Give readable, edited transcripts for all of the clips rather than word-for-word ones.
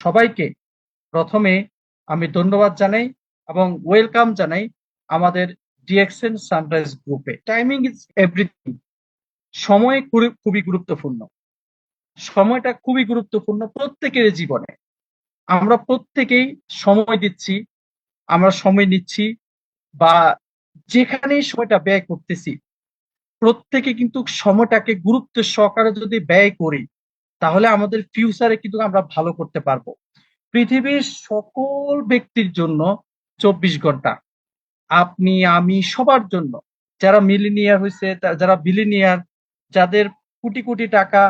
সবাইকে প্রথমে আমি ধন্যবাদ জানাই এবং ওয়েলকাম জানাই আমাদের ডিএক্সএন সানরাইজ গ্রুপে। Timing is everything. সময় খুবই গুরুত্বপূর্ণ। সময়টা খুবই গুরুত্বপূর্ণ প্রত্যেকের জীবনে। আমরা প্রত্যেকেই সময় দিচ্ছি, আমরা সময় নিচ্ছি, বা যেখানেই সময়টা ব্যয় করতেছি, প্রত্যেকে কিন্তু সময়টাকে গুরুত্ব সহকারে যদি ব্যয় করি, তাহলে আমাদের ফিউচারে কিন্তু আমরা ভালো করতে পারবো। পৃথিবীর সকল ব্যক্তির জন্য 24 ঘন্টা, আপনি আমি সবার জন্য, যারা মিলিনিয়ার হয়েছে, যারা বিলিনিয়ার, যাদের কোটি কোটি টাকা,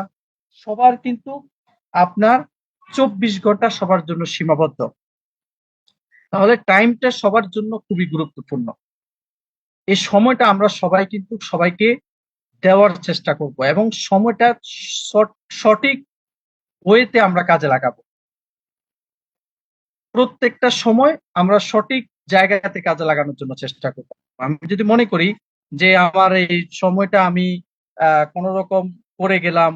সবার কিন্তু আপনার 24 ঘন্টা সবার জন্য সীমাবদ্ধ। তাহলে টাইমটা সবার জন্য খুবই গুরুত্বপূর্ণ। এই সময়টা আমরা সবাই কিন্তু সবাইকে দেওয়ার চেষ্টা করব এবং সময়টা সঠিক ওয়েতে আমরা কাজে লাগাবো। প্রত্যেকটা সময় আমরা সঠিক জায়গাতে কাজে লাগানোর জন্য চেষ্টা করব। আমি যদি মনে করি যে আমার এই সময়টা আমি কোন রকম করে গেলাম,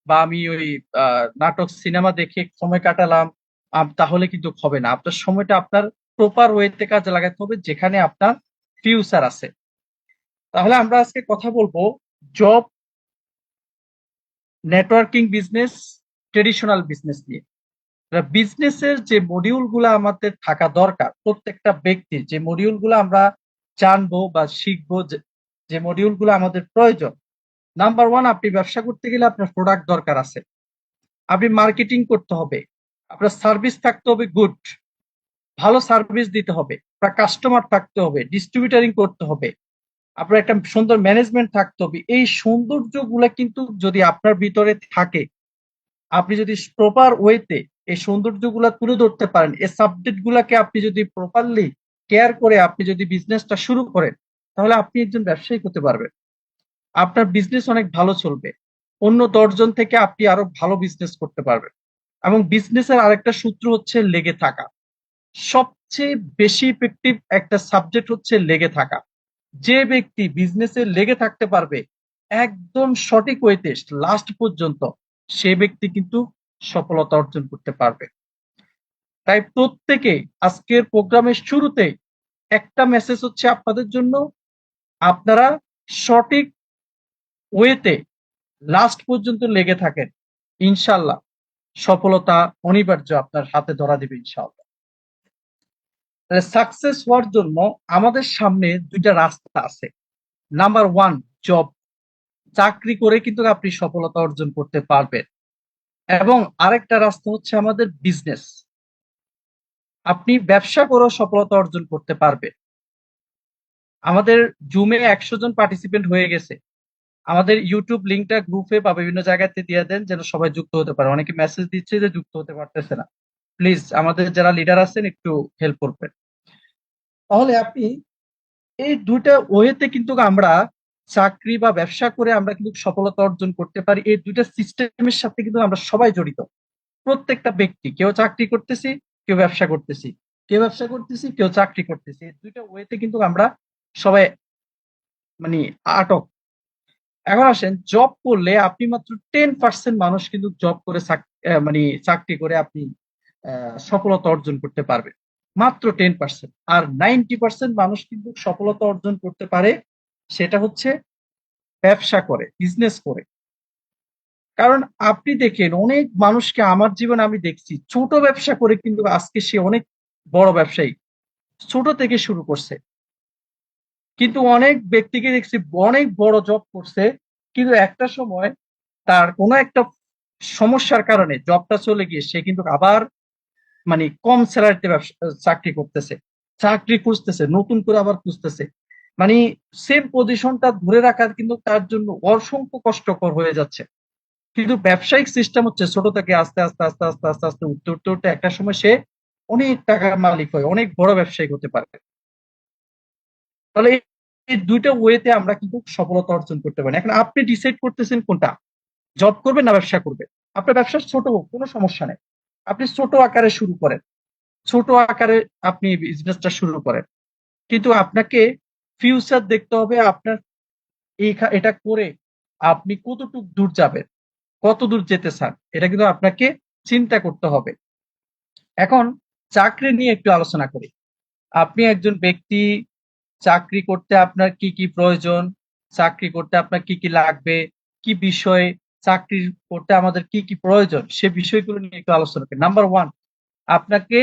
বা আমি ওই নাটক সিনেমা দেখে সময় কাটালাম, তাহলে কিন্তু হবে না। আপনার সময়টা আপনার প্রপার ওয়েতে কাজে লাগাতে হবে, যেখানে আপনার ফিউচার আছে। তাহলে আমরা আজকে কথা বলবো job, networking business, traditional business নিয়ে। বিজনেসের যে মডিউল গুলা আমাদের থাকা দরকার, প্রত্যেকটা ব্যক্তির যে মডিউল গুলো আমরা জানবো বা শিখবো, যে মডিউল গুলো আমাদের প্রয়োজন। নাম্বার ওয়ান, আপনি ব্যবসা করতে গেলে আপনার প্রোডাক্ট দরকার আছে, আপনি মার্কেটিং করতে হবে, আপনার সার্ভিস থাকতে হবে গুড, ভালো সার্ভিস দিতে হবে, আপনার কাস্টমার থাকতে হবে, ডিস্ট্রিবিউটারিং করতে হবে, আপনার একটা সুন্দর ম্যানেজমেন্ট থাকতে হবে। এই সৌন্দর্য গুলা কিন্তু যদি আপনার ভিতরে থাকে, আপনি যদি প্রপার ওয়েতে এই সৌন্দর্য গুলা তুলে ধরতে পারেন, এই সাবজেক্ট গুলাকে আপনি যদি প্রপারলি কেয়ার করে আপনি যদি বিজনেসটা শুরু করেন, তাহলে আপনি একজন ব্যবসায়ী হতে পারবেন। আপনার বিজনেস অনেক ভালো চলবে, অন্য 10 জন থেকে আপনি আরো ভালো বিজনেস করতে পারবেন। এবং বিজনেসের আরেকটা সূত্র হচ্ছে লেগে থাকা। সবচেয়ে বেশি ইফেক্টিভ একটা সাবজেক্ট হচ্ছে লেগে থাকা। যে ব্যক্তি বিজনেসে লেগে থাকতে পারবে একদম সঠিক ওয়েতে লাস্ট পর্যন্ত, সে ব্যক্তি কিন্তু সফলতা অর্জন করতে পারবে। তাই প্রত্যেকে আজকের প্রোগ্রামের শুরুতে একটা মেসেজ হচ্ছে আপনাদের জন্য, আপনারা সঠিক ওয়েতে লাস্ট পর্যন্ত লেগে থাকেন, ইনশাল্লাহ সফলতা অনিবার্য আপনার হাতে ধরা দিবে ইনশাল্লাহ। সাকসেস হওয়ার জন্য আমাদের সামনে দুইটা রাস্তা আছে। Number one, job. চাকরি করে কিন্তু আপনি সফলতা অর্জন করতে পারবেন। এবং আরেকটা রাস্তা হচ্ছে আমাদের বিজনেস। আপনি ব্যবসা করেও সফলতা অর্জন করতে পারবেন। আমাদের জুমে 100 জন পার্টিসিপেন্ট হয়ে গেছে। আমাদের ইউটিউব লিঙ্কটা গ্রুপে বা বিভিন্ন জায়গাতে দিয়ে দেন, যেন সবাই যুক্ত হতে পারে। অনেকে মেসেজ দিচ্ছে যে যুক্ত হতে পারতেছে না। প্লিজ আমাদের যারা লিডার আছেন একটু হেল্প করবেন। তাহলে আপনি এই দুইটা ওয়েতে কিন্তু আমরা চাকরি বা ব্যবসা করে আমরা কিন্তু সফলতা অর্জন করতে পারি। এই দুইটা সিস্টেমের সাথে কিন্তু আমরা সবাই জড়িত। প্রত্যেকটা ব্যক্তি, কেউ চাকরি করতেছি, কেউ ব্যবসা করতেছি, কেউ ব্যবসা করতেছি, কেউ চাকরি করতেছি। এই দুইটা ওয়েতে কিন্তু আমরা সবাই মানে আটক। এখন আসেন, জব করলে আপনি মাত্র 10% মানুষ কিন্তু জব করে মানে চাকরি করে আপনি সফলতা অর্জন করতে পারবে। মাত্র 10%। আর 90% মানুষ কিন্তু সফলতা অর্জন করতে পারে, সেটা হচ্ছে ব্যবসা করে, বিজনেস করে। কারণ আপনি দেখেন অনেক মানুষকে আমার জীবনে আমি দেখছি, ছোট ব্যবসা করে কিন্তু আজকে সে অনেক বড় ব্যবসায়ী। ছোট থেকে শুরু করছে, কিন্তু অনেক ব্যক্তিকে দেখছি অনেক বড় জব করছে, কিন্তু একটা সময় তার কোনো একটা সমস্যার কারণে জবটা চলে গিয়ে সে কিন্তু আবার মানে কম স্যালারিতে চাকরি করতেছে, চাকরি খুঁজতেছে, নতুন করে আবার খুঁজতেছে। মানে সেম পজিশনটা ধরে রাখার কিন্তু তার জন্য অসংখ্য কষ্টকর হয়ে যাচ্ছে। কিন্তু ব্যবসায়িক সিস্টেম হচ্ছে ছোট থেকে আস্তে আস্তে আস্তে আস্তে আস্তে আস্তে উঠতে উঠতে উঠতে একটা সময় সে অনেক টাকার মালিক হয়, অনেক বড় ব্যবসায়ী হতে পারে। তাহলে এই দুইটা ওয়েতে আমরা কিন্তু সফলতা অর্জন করতে পারি। এখন আপনি ডিসাইড করতেছেন কোনটা, জব করবেন না ব্যবসা করবেন। আপনার ব্যবসা ছোট হোক, কোনো সমস্যা নেই, আপনি ছোট আকারে শুরু করেন, ছোট আকারে আপনি বিজনেসটা শুরু করেন। কিন্তু আপনাকে ফিউচার দেখতে হবে, আপনার এটা করে আপনি কতটুকু দূর যাবেন, কত দূর যেতে চান, এটা কিন্তু আপনাকে চিন্তা করতে হবে। এখন চাকরি নিয়ে একটু আলোচনা করি। আপনি একজন ব্যক্তি, চাকরি করতে আপনার কি কি প্রয়োজন, চাকরি করতে আপনার কি কি লাগবে, কি বিষয়ে চাকরি করতে আমাদের কি কি প্রয়োজন, সে বিষয়গুলো নিয়ে একটু আলোচনা করি। নাম্বার ওয়ান, আপনাকে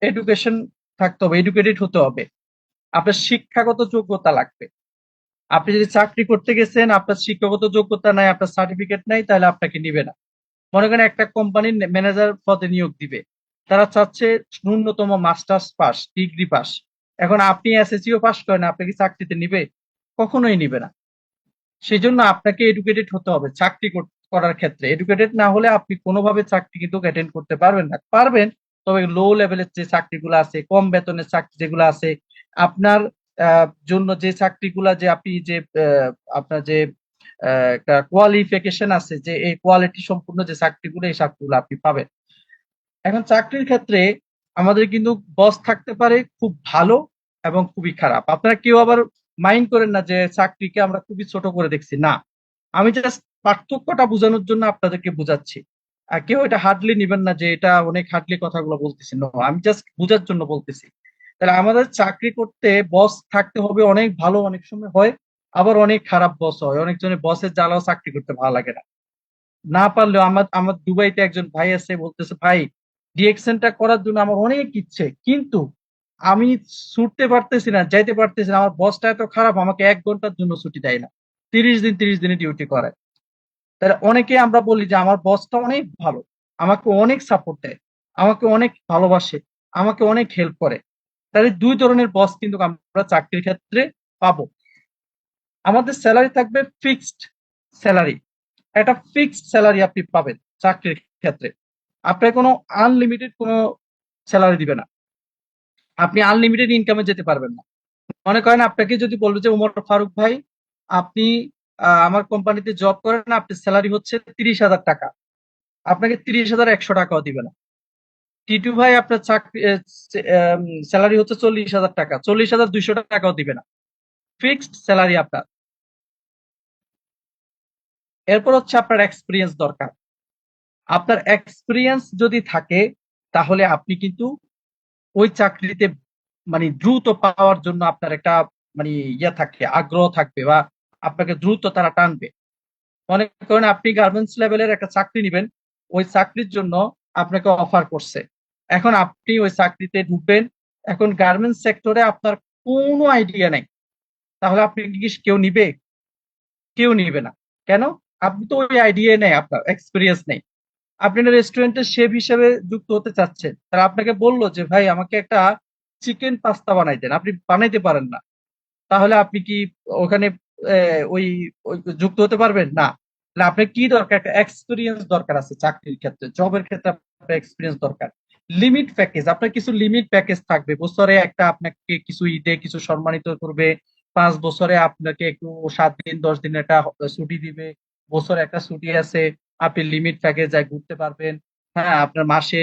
এডুকেশন থাকতে হবে, এডুকেটেড হতে হবে। আপনার শিক্ষাগত যোগ্যতা লাগবে। আপনি যদি চাকরি করতে গেছেন, আপনার শিক্ষাগত যোগ্যতা নাই, আপনার সার্টিফিকেট নাই, তাহলে আপনাকে নিবে না। মনে করেন একটা কোম্পানির ম্যানেজার পদে নিয়োগ দিবে, তারা চাচ্ছে ন্যূনতম মাস্টার্স পাস, ডিগ্রি পাস। এখন আপনি এসএসসিও পাস করেন, আপনাকে চাকরিতে নিবে? কখনোই নিবে না। সেই জন্য আপনাকে এডুকেটেড হতে হবে চাকরি করার ক্ষেত্রে। এডুকেটেড না হলে আপনি কোনোভাবে চাকরি কিন্তু অ্যাটেন্ড করতে পারবেন না। পারবেন, তবে লো লেভেলের যে চাকরিগুলো আছে, কম বেতনের চাকরি যেগুলো আছে, আপনার জন্য যে চাকরিগুলা, যে আপনি যে আপনার যে কোয়ালিফিকেশন আছে, যে এই কোয়ালিটি সম্পূর্ণ যে চাকরিগুলো, এই চাকরিগুলো আপনি পাবেন। এখন চাকরির ক্ষেত্রে আমাদের কিন্তু বস থাকতে পারে খুব ভালো এবং খুবই খারাপ। আপনারা কেউ আবার মাইন্ড করেন না যে চাকরিকে আমরা খুবই ছোট করে দেখছি, না। আমি জাস্ট পার্থক্যটা বোঝানোর জন্য আপনাদেরকে বোঝাচ্ছি। আর কেউ এটা হার্ডলি নিবেন না যে এটা অনেক হার্ডলি কথাগুলো বলতেছি, নো, আমি জাস্ট বোঝার জন্য বলতেছি। তাহলে আমাদের চাকরি করতে বস থাকতে হবে অনেক ভালো, অনেক সময় হয় আবার অনেক খারাপ বস হয়। অনেকজনের বসের জ্বালাও চাকরি করতে ভালো লাগে না। না পারলেও আমার আমার দুবাইতে একজন ভাই আছে, বলতেছে ভাই, ডিএক্সএনটা করার জন্য আমার অনেক ইচ্ছে, কিন্তু আমি ছুটতে পারতেছি না, যাইতে পারতেছি না, আমার বসটা এত খারাপ, আমাকে 1 ঘন্টার জন্য ছুটি দেয় না, 30 দিন 30 দিনে ডিউটি করে। তাহলে অনেকে আমরা বলি যে আমার বসটা অনেক ভালো, আমাকে অনেক সাপোর্ট দেয়, আমাকে অনেক ভালোবাসে, আমাকে অনেক হেল্প করে। তাহলে দুই ধরনের বস কিন্তু আমরা চাকরির ক্ষেত্রে পাবো। আমাদের স্যালারি থাকবে ফিক্সড স্যালারি। একটা ফিক্সড স্যালারি আপনি পাবেন চাকরির ক্ষেত্রে। আপনার কোনো আনলিমিটেড কোনো স্যালারি দিবে না, আপনি আনলিমিটেড ইনকামে যেতে পারবেন না। মনে করেন আপনাকে যদি বলবে যে উমর ফারুক ভাই, আপনি আমার কোম্পানিতে জব করেন, আপনার স্যালারি হচ্ছে 30,000 টাকা, আপনাকে 30,100 টাকাও দিবে না। টিটু ভাই, আপনার চাকরি স্যালারি হচ্ছে 40,000 টাকা, 40,200 টাকাও দিবে না। ফিক্সড স্যালারি আপনার। এরপর হচ্ছে আপনার এক্সপিরিয়েন্স দরকার। আপনার এক্সপিরিয়েন্স যদি থাকে, তাহলে আপনি কিন্তু ওই চাকরিতে মানে দ্রুত পাওয়ার জন্য আপনার একটা মানে ইয়ে থাকবে, আগ্রহ থাকবে, বা আপনাকে দ্রুত তারা টানবে। মনে করেন আপনি গার্মেন্টস লেভেলের একটা চাকরি নিবেন, ওই চাকরির জন্য আপনাকে অফার করছে, এখন আপনি ওই চাকরিতে ঢুকবেন। এখন গার্মেন্টস সেক্টরে আপনার কোনো আইডিয়া নেই, তাহলে আপনি কি কেউ নিবে? কেউ নিবে না। কেন? আপনি তো ওই আইডিয়া নেই, আপনার এক্সপিরিয়েন্স নেই। আপনি রেস্টুরেন্টের শেফ হিসেবে যুক্ত হতে চাচ্ছেন, তারা আপনাকে বললো যে ভাই আমাকে একটা চিকেন পাস্তা বানাই দেন, আপনি বানাইতে পারেন না, তাহলে আপনি কি ওখানে ওই ওই যুক্ত হতে পারবেন না? তাহলে আপনার কি দরকার? একটা এক্সপিরিয়েন্স দরকার আছে চাকরির ক্ষেত্রে, জবের ক্ষেত্রে আপনার এক্সপিরিয়েন্স দরকার। লিমিট প্যাকেজ, আপনার কিছু লিমিট প্যাকেজ থাকবে, বছরে একটা আপনাকে কিছু ঈদে কিছু সম্মানিত করবে, 5 বছরে আপনাকে একটু 7 দিন 10 দিন একটা ছুটি দিবে, বছরে একটা ছুটি আছে, আপনি লিমিট প্যাকেজ যায় ঘুরতে পারবেন। হ্যাঁ, আপনার মাসে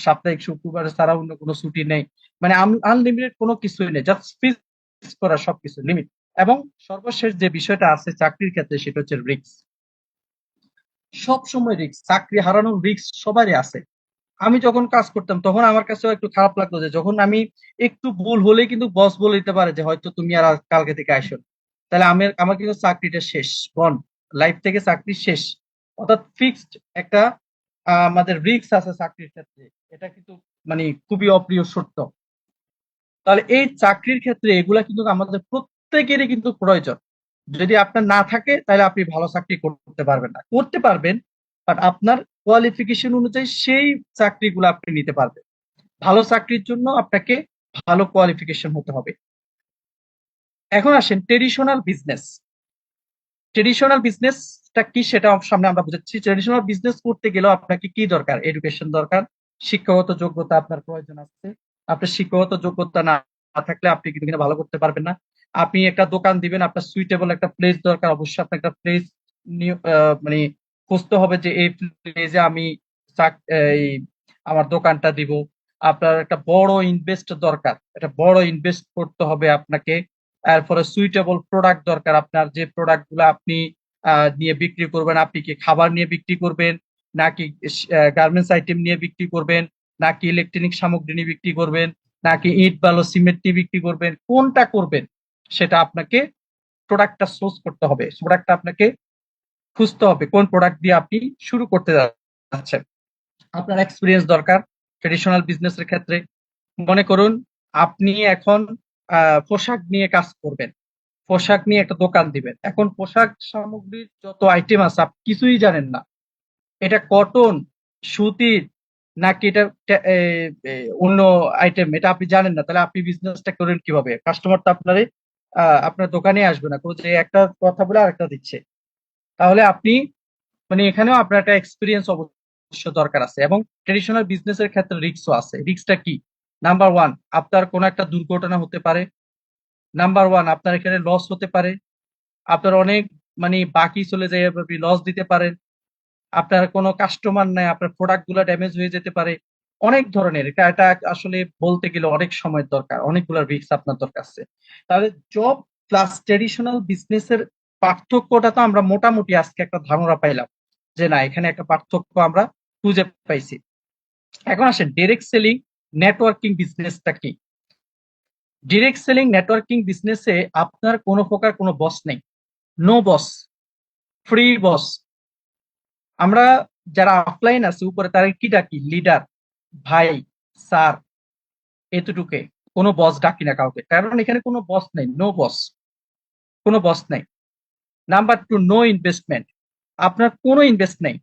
সাপ্তাহিক শুক্রবার ছাড়া অন্য কোনো ছুটি নেই। মানে আনলিমিটেড কোনো কিছুই নেই, জাস্ট ফিক্স করা সবকিছু লিমিট। এবং সর্বশেষ যে বিষয়টা আছে চাকরির ক্ষেত্রে, সেটা হচ্ছে রিস্ক। সব সময় রিস্ক, চাকরি হারানোর রিস্ক সবারই আছে। আমি যখন কাজ করতাম তখন আমার কাছেও একটু খারাপ লাগতো যে যখন আমি একটু ভুল হলেই কিন্তু বস বলে দিতে পারে যে হয়তো তুমি আর কালকে থেকে আসো না। তাহলে আমি আমার কিন্তু চাকরিটা শেষ, বন লাইফ থেকে চাকরি শেষ। অর্থাৎ ফিক্সড একটা আমাদের রিস্ক আছে চাকরির ক্ষেত্রে, এটা কিন্তু মানে খুবই অপ্রিয় সত্য। তাহলে এই চাকরির ক্ষেত্রে এগুলা কিন্তু আমাদের প্রত্যেকেরই কিন্তু প্রয়োজন। যদি আপনার না থাকে, তাহলে আপনি ভালো চাকরি করতে পারবেন না। করতে পারবেন, বাট আপনার কোয়ালিফিকেশন অনুযায়ী সেই চাকরিগুলো আপনি নিতে পারবেন। ভালো চাকরির জন্য আপনাকে ভালো কোয়ালিফিকেশন হতে হবে। এখন আসেন ট্রেডিশনাল বিজনেস। ট্রেডিশনাল বিজনেসটা কি সেটা সামনে আমরা বুঝাচ্ছি। ট্রেডিশনাল বিজনেস করতে গেলেও আপনাকে কি দরকার? এডুকেশন দরকার, শিক্ষাগত যোগ্যতা আপনার প্রয়োজন আছে। আপনার শিক্ষাগত যোগ্যতা না না থাকলে আপনি কিন্তু কিনা ভালো করতে পারবেন না। আপনি একটা দোকান দিবেন, আপনার সুইটেবল একটা প্লেস দরকার, অবশ্যই আপনার একটা প্লেস মানে খুঁজতে হবে যে এই প্লেসে আমি এই আমার দোকানটা দিব। আপনার একটা বড় ইনভেস্ট দরকার, একটা বড় ইনভেস্ট করতে হবে আপনাকে। এরপরে সুইটেবল প্রোডাক্ট দরকার, আপনার যে প্রোডাক্ট গুলো আপনি নিয়ে বিক্রি করবেন। আপনি কি খাবার নিয়ে বিক্রি করবেন, নাকি গার্মেন্টস আইটেম নিয়ে বিক্রি করবেন, নাকি ইলেকট্রনিক সামগ্রী নিয়ে বিক্রি করবেন, নাকি ইট বালু সিমেন্ট নিয়ে বিক্রি করবেন, কোনটা করবেন সেটা আপনাকে প্রোডাক্টটা সোর্স করতে হবে, প্রোডাক্টটা আপনাকে খুঁজতে হবে কোন প্রোডাক্ট দিয়ে আপনি শুরু করতে যাচ্ছেন। আপনার এক্সপিরিয়েন্স দরকার ট্রেডিশনাল বিজনেসের ক্ষেত্রে। মনে করুন আপনি এখন পোশাক নিয়ে কাজ করবেন, পোশাক নিয়ে একটা দোকান দিবেন। এখন পোশাক সামগ্রীর যত আইটেম আছে আপনি কিছুই জানেন না, এটা কটন, সুতির, নাকি এটা অন্য আইটেম, এটা আপনি জানেন না। তাহলে আপনি বিজনেসটা করেন কিভাবে? কাস্টমার তো আপনার দোকানে আসবে না, যে একটা কথা বলে আরেকটা দিচ্ছে। তাহলে আপনি মানে এখানেও আপনার একটা এক্সপিরিয়েন্স অবশ্য দরকার আছে। এবং ট্রেডিশনাল বিজনেসের ক্ষেত্রে রিস্কও আছে। রিস্কটা কি? নাম্বার ওয়ান, আপনার কোনো একটা দুর্ঘটনা হতে পারে। নাম্বার ওয়ান, আপনার এখানে লস হতে পারে। আপনার অনেক মানে বাকি চলে যায়, আপনি লস দিতে পারেন। আপনার কোনো কাস্টমার নাই, আপনার প্রোডাক্ট গুলো ড্যামেজ হয়ে যেতে পারে। অনেক ধরনের এটা আসলে বলতে গেলে অনেক সময়ের দরকার, অনেকগুলো রিস্ক আপনার দরকার আছে। তাহলে জব প্লাস ট্রেডিশনাল বিজনেসের পার্থক্যটা তো আমরা মোটামুটি আজকে একটা ধারণা পাইলাম, যে না এখানে একটা পার্থক্য আমরা খুঁজে পাইছি। এখন আসেন ডিরেক্ট সেলিং নেটওয়ার্কিং বিজনেসটা কি। ডিরেক্ট সেলিং নেটওয়ার্কিং বিজনেসে আপনার কোনো প্রকার কোনো বস নেই, নো বস, ফ্রি বস। আমরা যারা অফলাইন আছে উপরে তারা কি ডাকি? লিডার, ভাই, স্যার, এতটুকে। কোনো বস ডাকি না কাউকে, কারণ এখানে কোনো বস নেই, নো বস, কোনো বস নেই। Number two, no investment. আপনার কোনো ইনভেস্ট নেই,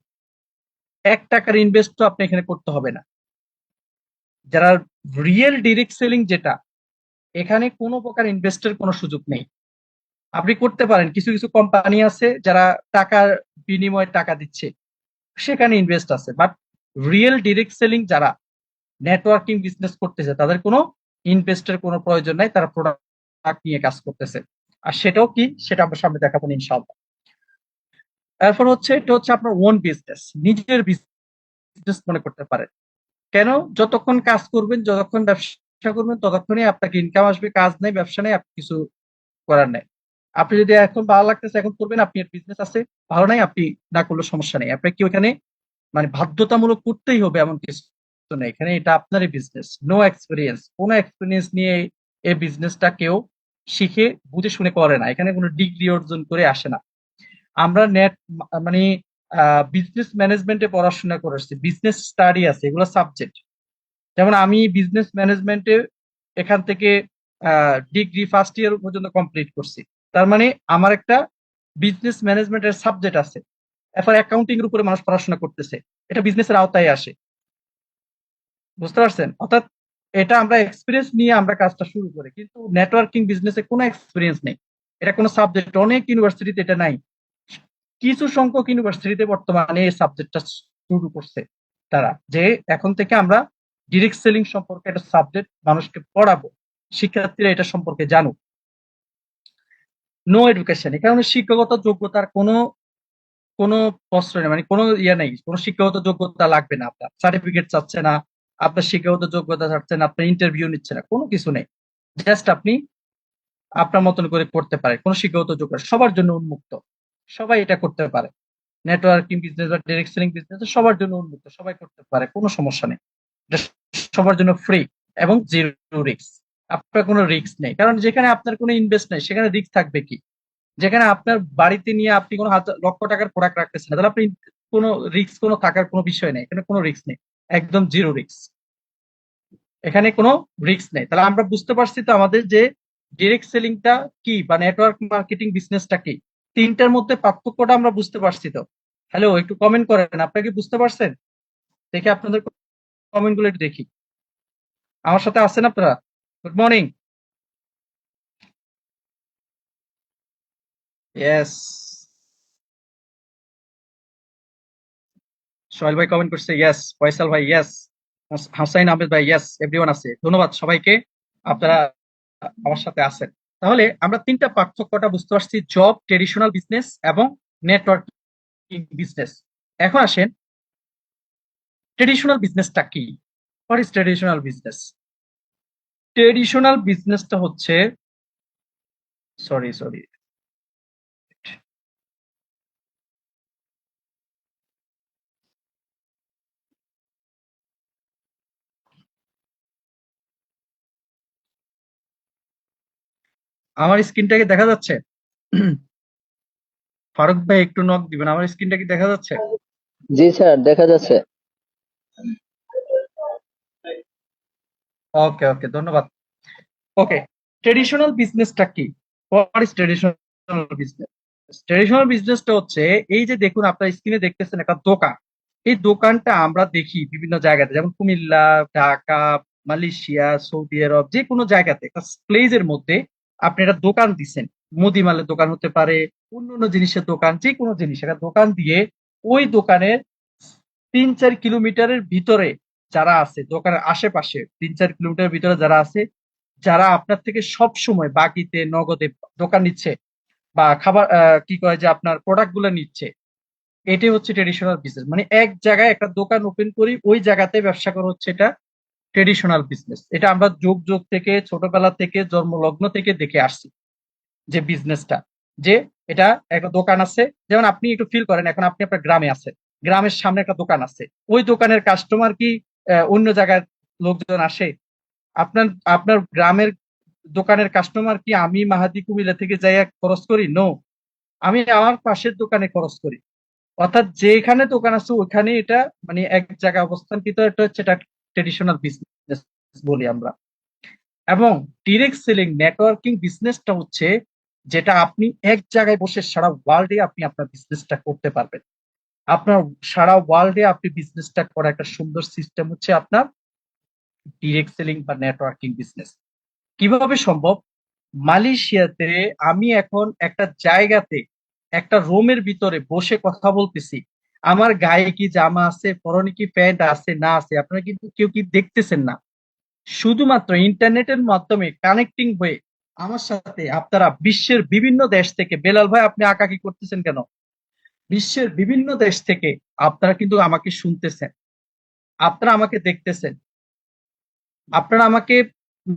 1 টাকার ইনভেস্ট তো আপনি এখানে করতে হবে না। যারা রিয়েল ডিরেক্ট সেলিং যেটা, এখানে কোনো প্রকার ইনভেস্টের কোনো সুযোগ নেই। আপনি করতে পারেন, কিছু কিছু কোম্পানি আছে যারা টাকার বিনিময়ে টাকা দিচ্ছে, সেখানে ইনভেস্ট আছে। বাট রিয়েল ডিরেক্ট সেলিং যারা নেটওয়ার্কিং বিজনেস করতেছে তাদের কোনো ইনভেস্টের কোনো প্রয়োজন নাই, তারা প্রোডাক্ট নিয়ে কাজ করতেছে। আর সেটাও কি, সেটা আমরা সামনে দেখাবো ইনশাআল্লাহ। এরপর হচ্ছে এটা হচ্ছে আপনার ওন বিজনেস, নিজের বিজনেস মনে করতে পারেন। কেন? যতক্ষণ কাজ করবেন, যতক্ষণ ব্যবসা করবেন, ততক্ষণই আপনাকে ইনকাম আসবে। কাজ নেই, ব্যবসা নেই, আপনি কিছু করার নেই। আপনি যদি এখন ভালো লাগতেছে এখন করবেন, আপনি বিজনেস আছে, ভালো নাই আপনি না করলে সমস্যা নেই। আপনাকে ওখানে মানে বাধ্যতামূলক করতেই হবে এমন কিছু নেই। এখানে এটা আপনারই বিজনেস। নো এক্সপিরিয়েন্স, কোনো এক্সপিরিয়েন্স নিয়ে এই বিজনেসটা কেউ শিখে বুঝে শুনে করে না। এখানে কোনো ডিগ্রি অর্জন করে আসে না। আমরা মানে বিজনেস ম্যানেজমেন্টে পড়াশোনা করেছি, বিজনেস স্টাডি আছে, এগুলো সাবজেক্ট। যেমন আমি বিজনেস ম্যানেজমেন্টে এখান থেকে ডিগ্রি ফার্স্ট ইয়ার পর্যন্ত কমপ্লিট করছি। তার মানে আমার একটা বিজনেস ম্যানেজমেন্টের সাবজেক্ট আছে। এরপর অ্যাকাউন্টিং এর উপরে মানুষ পড়াশোনা করতেছে, এটা বিজনেসের আওতায় আসে। বুঝতে পারছেন? অর্থাৎ এটা আমরা এক্সপিরিয়েন্স নিয়ে আমরা কাজটা শুরু করি, কিন্তু নেটওয়ার্কিং বিজনেসে কোনো এক্সপিরিয়েন্স নেই। এটা কোনো সাবজেক্ট, অনেক ইউনিভার্সিটিতে এটা নাই। কিছু সংখ্যক ইউনিভার্সিটিতে বর্তমানে এই সাবজেক্টটা শুরু করছে তারা, যে এখন থেকে আমরা ডিরেক্ট সেলিং সম্পর্কে একটা সাবজেক্ট মানুষকে পড়াবো, শিক্ষার্থীরা এটা সম্পর্কে জানুক। নো এডুকেশন, এ কারণে শিক্ষাগত যোগ্যতার কোনো কোনো প্রশ্রয় নেই, মানে কোনো ইয়ে নেই, কোনো শিক্ষাগত যোগ্যতা লাগবে না। আপনার সার্টিফিকেট চাচ্ছে না, আপনার শিক্ষাগত যোগ্যতা চাচ্ছে না, আপনার ইন্টারভিউ নিচ্ছে না, কোনো কিছু নেই। জাস্ট আপনি আপনার মতন করে করতে পারেন, কোনো শিক্ষাগত যোগ্যতা সবার জন্য উন্মুক্ত, সবাই এটা করতে পারে। নেটওয়ার্কিং বিজনেস বা ডিরেক্ট সেলিং বিজনেস সবার জন্য উন্মুক্ত, সবাই করতে পারে, কোনো সমস্যা নেই। এটা সবার জন্য ফ্রি এবং জিরো রিস্ক। আপনার কোনো রিস্ক নেই, কারণ যেখানে আপনার কোনো ইনভেস্ট নেই সেখানে রিস্ক থাকবে কি? যেখানে আপনার বাড়িতে নিয়ে আপনি কোনো লক্ষ টাকার প্রোডাক্ট রাখতেছেন না, তাহলে আপনি কোনো রিস্ক কোনো থাকার কোনো বিষয় নেই, এখানে কোনো রিস্ক নেই, একদম জিরো রিস্ক, এখানে কোনো রিস্ক নেই। তাহলে আমরা বুঝতে পারছি তো আমাদের যে ডিরেক্ট সেলিংটা কি বা নেটওয়ার্ক মার্কেটিং বিজনেসটা কি, তিনটার মধ্যে পার্থক্যটা আমরা বুঝতে পারছি তো। হ্যালো, একটু কমেন্ট করেন, আপনারা কি বুঝতে পারছেন? দেখি আপনাদের কমেন্ট গুলো একটু দেখি। আমার সাথে আছেন আপনারা? Good morning. ইয়েস, সোহেল ভাই কমেন্ট করছে ইয়েস, ফয়সাল ভাই ইয়েস, হাসাইন আহমেদ ভাই ইয়েস, এভরিওয়ান আছে। ধন্যবাদ সবাইকে, আপনারা আমার সাথে আছেন। তাহলে আমরা তিনটা পার্থক্যটা বুঝতে পারছি, জব, ট্রেডিশনাল বিজনেস এবং নেটওয়ার্কিং বিজনেস। এখন আসেন ট্রেডিশনাল বিজনেসটা কি। What is traditional business? Traditional বিজনেসটা হচ্ছে, সরি সরি, আমার স্ক্রিনটা কি দেখা যাচ্ছে? ফারুক ভাই একটু নক দিবেন, আমার স্ক্রিনটা কি দেখা যাচ্ছে? জি স্যার, দেখা যাচ্ছে। ওকে ওকে, ধন্যবাদ। ওকে, ট্রেডিশনাল বিজনেসটা কি? What is traditional business? Traditional বিজনেসটা হচ্ছে, এই যে দেখুন আপনার স্ক্রিনে দেখতেছেন একটা দোকান। এই দোকানটা আমরা দেখি বিভিন্ন জায়গাতে, যেমন কুমিল্লা, ঢাকা, মালয়েশিয়া, সৌদি আরব, যে কোনো জায়গাতে একটা প্লেসের মধ্যে আপনি একটা দোকান দিচ্ছেন। মুদিমালের দোকান হতে পারে, অন্য অন্য জিনিসের দোকান, যে কোনো জিনিস একটা দোকান দিয়ে ওই দোকানের 3-4 কিলোমিটারের ভিতরে যারা আছে, দোকানের আশেপাশে 3-4 কিলোমিটারের ভিতরে যারা আছে, যারা আপনার থেকে সব সময় বাকিতে নগদে দোকান নিচ্ছে বা খাবার কি কয় যে আপনার প্রোডাক্ট গুলো নিচ্ছে, এটাই হচ্ছে ট্রেডিশনাল বিজনেস। মানে এক জায়গায় একটা দোকান ওপেন করি, ওই জায়গাতে ব্যবসা করা হচ্ছে, এটা ট্রেডিশনাল বিজনেস। এটা আমরা যুগ যুগ থেকে, ছোটবেলা থেকে, জন্মলগ্ন থেকে দেখে আসছি যে বিজনেসটা, যে এটা একটা দোকান আছে। যেমন আপনি একটু ফিল করেন, এখন আপনি আপনার গ্রামে আছেন, গ্রামের সামনে একটা দোকান আছে, ওই দোকানের কাস্টমার কি অন্য জায়গার লোকজন আসে? আপনার আপনার গ্রামের দোকানের কাস্টমার কি আমি মাহাদি কুমিল্লা থেকে যাই খরচ করি? নো, আমি আমার পাশের দোকানে খরচ করি। অর্থাৎ যেখানে দোকান আছে ওখানে এটা মানে এক জায়গায় অবস্থানকৃত, এটা হচ্ছে এটা ট্রেডিশনাল বিজনেস বলি আমরা। এবং ডিরেক্ট সেলিং নেটওয়ার্কিং বিজনেসটা হচ্ছে যেটা আপনি এক জায়গায় বসে সারা ওয়ার্ল্ডে আপনি আপনার বিজনেসটা করতে পারবেন। আপনার সারা ওয়ার্ল্ডে আপনি বিজনেসটা করার একটা সুন্দর সিস্টেম হচ্ছে আপনার ডিরেক্ট সেলিং বা নেটওয়ার্কিং বিজনেস। কিভাবে সম্ভব? মালয়েশিয়াতে আমি এখন একটা জায়গাতে, একটা রুমের ভিতরে বসে কথা বলতেছি, আমার গায়ে কি জামা আছে, পরনে কি প্যান্ট আছে না আছে, আপনারা কিন্তু কেউ কি দেখতেছেন না। শুধুমাত্র ইন্টারনেটের মাধ্যমে কানেক্টিং হয়ে আমার সাথে আপনারা বিশ্বের বিভিন্ন দেশ থেকে, বেলাল ভাই আপনি আঁকাকি করতেছেন কেন? বিশ্বের বিভিন্ন দেশ থেকে আপনারা কিন্তু আমাকে শুনতেছেন, আপনারা আমাকে দেখতেছেন, আপনারা আমাকে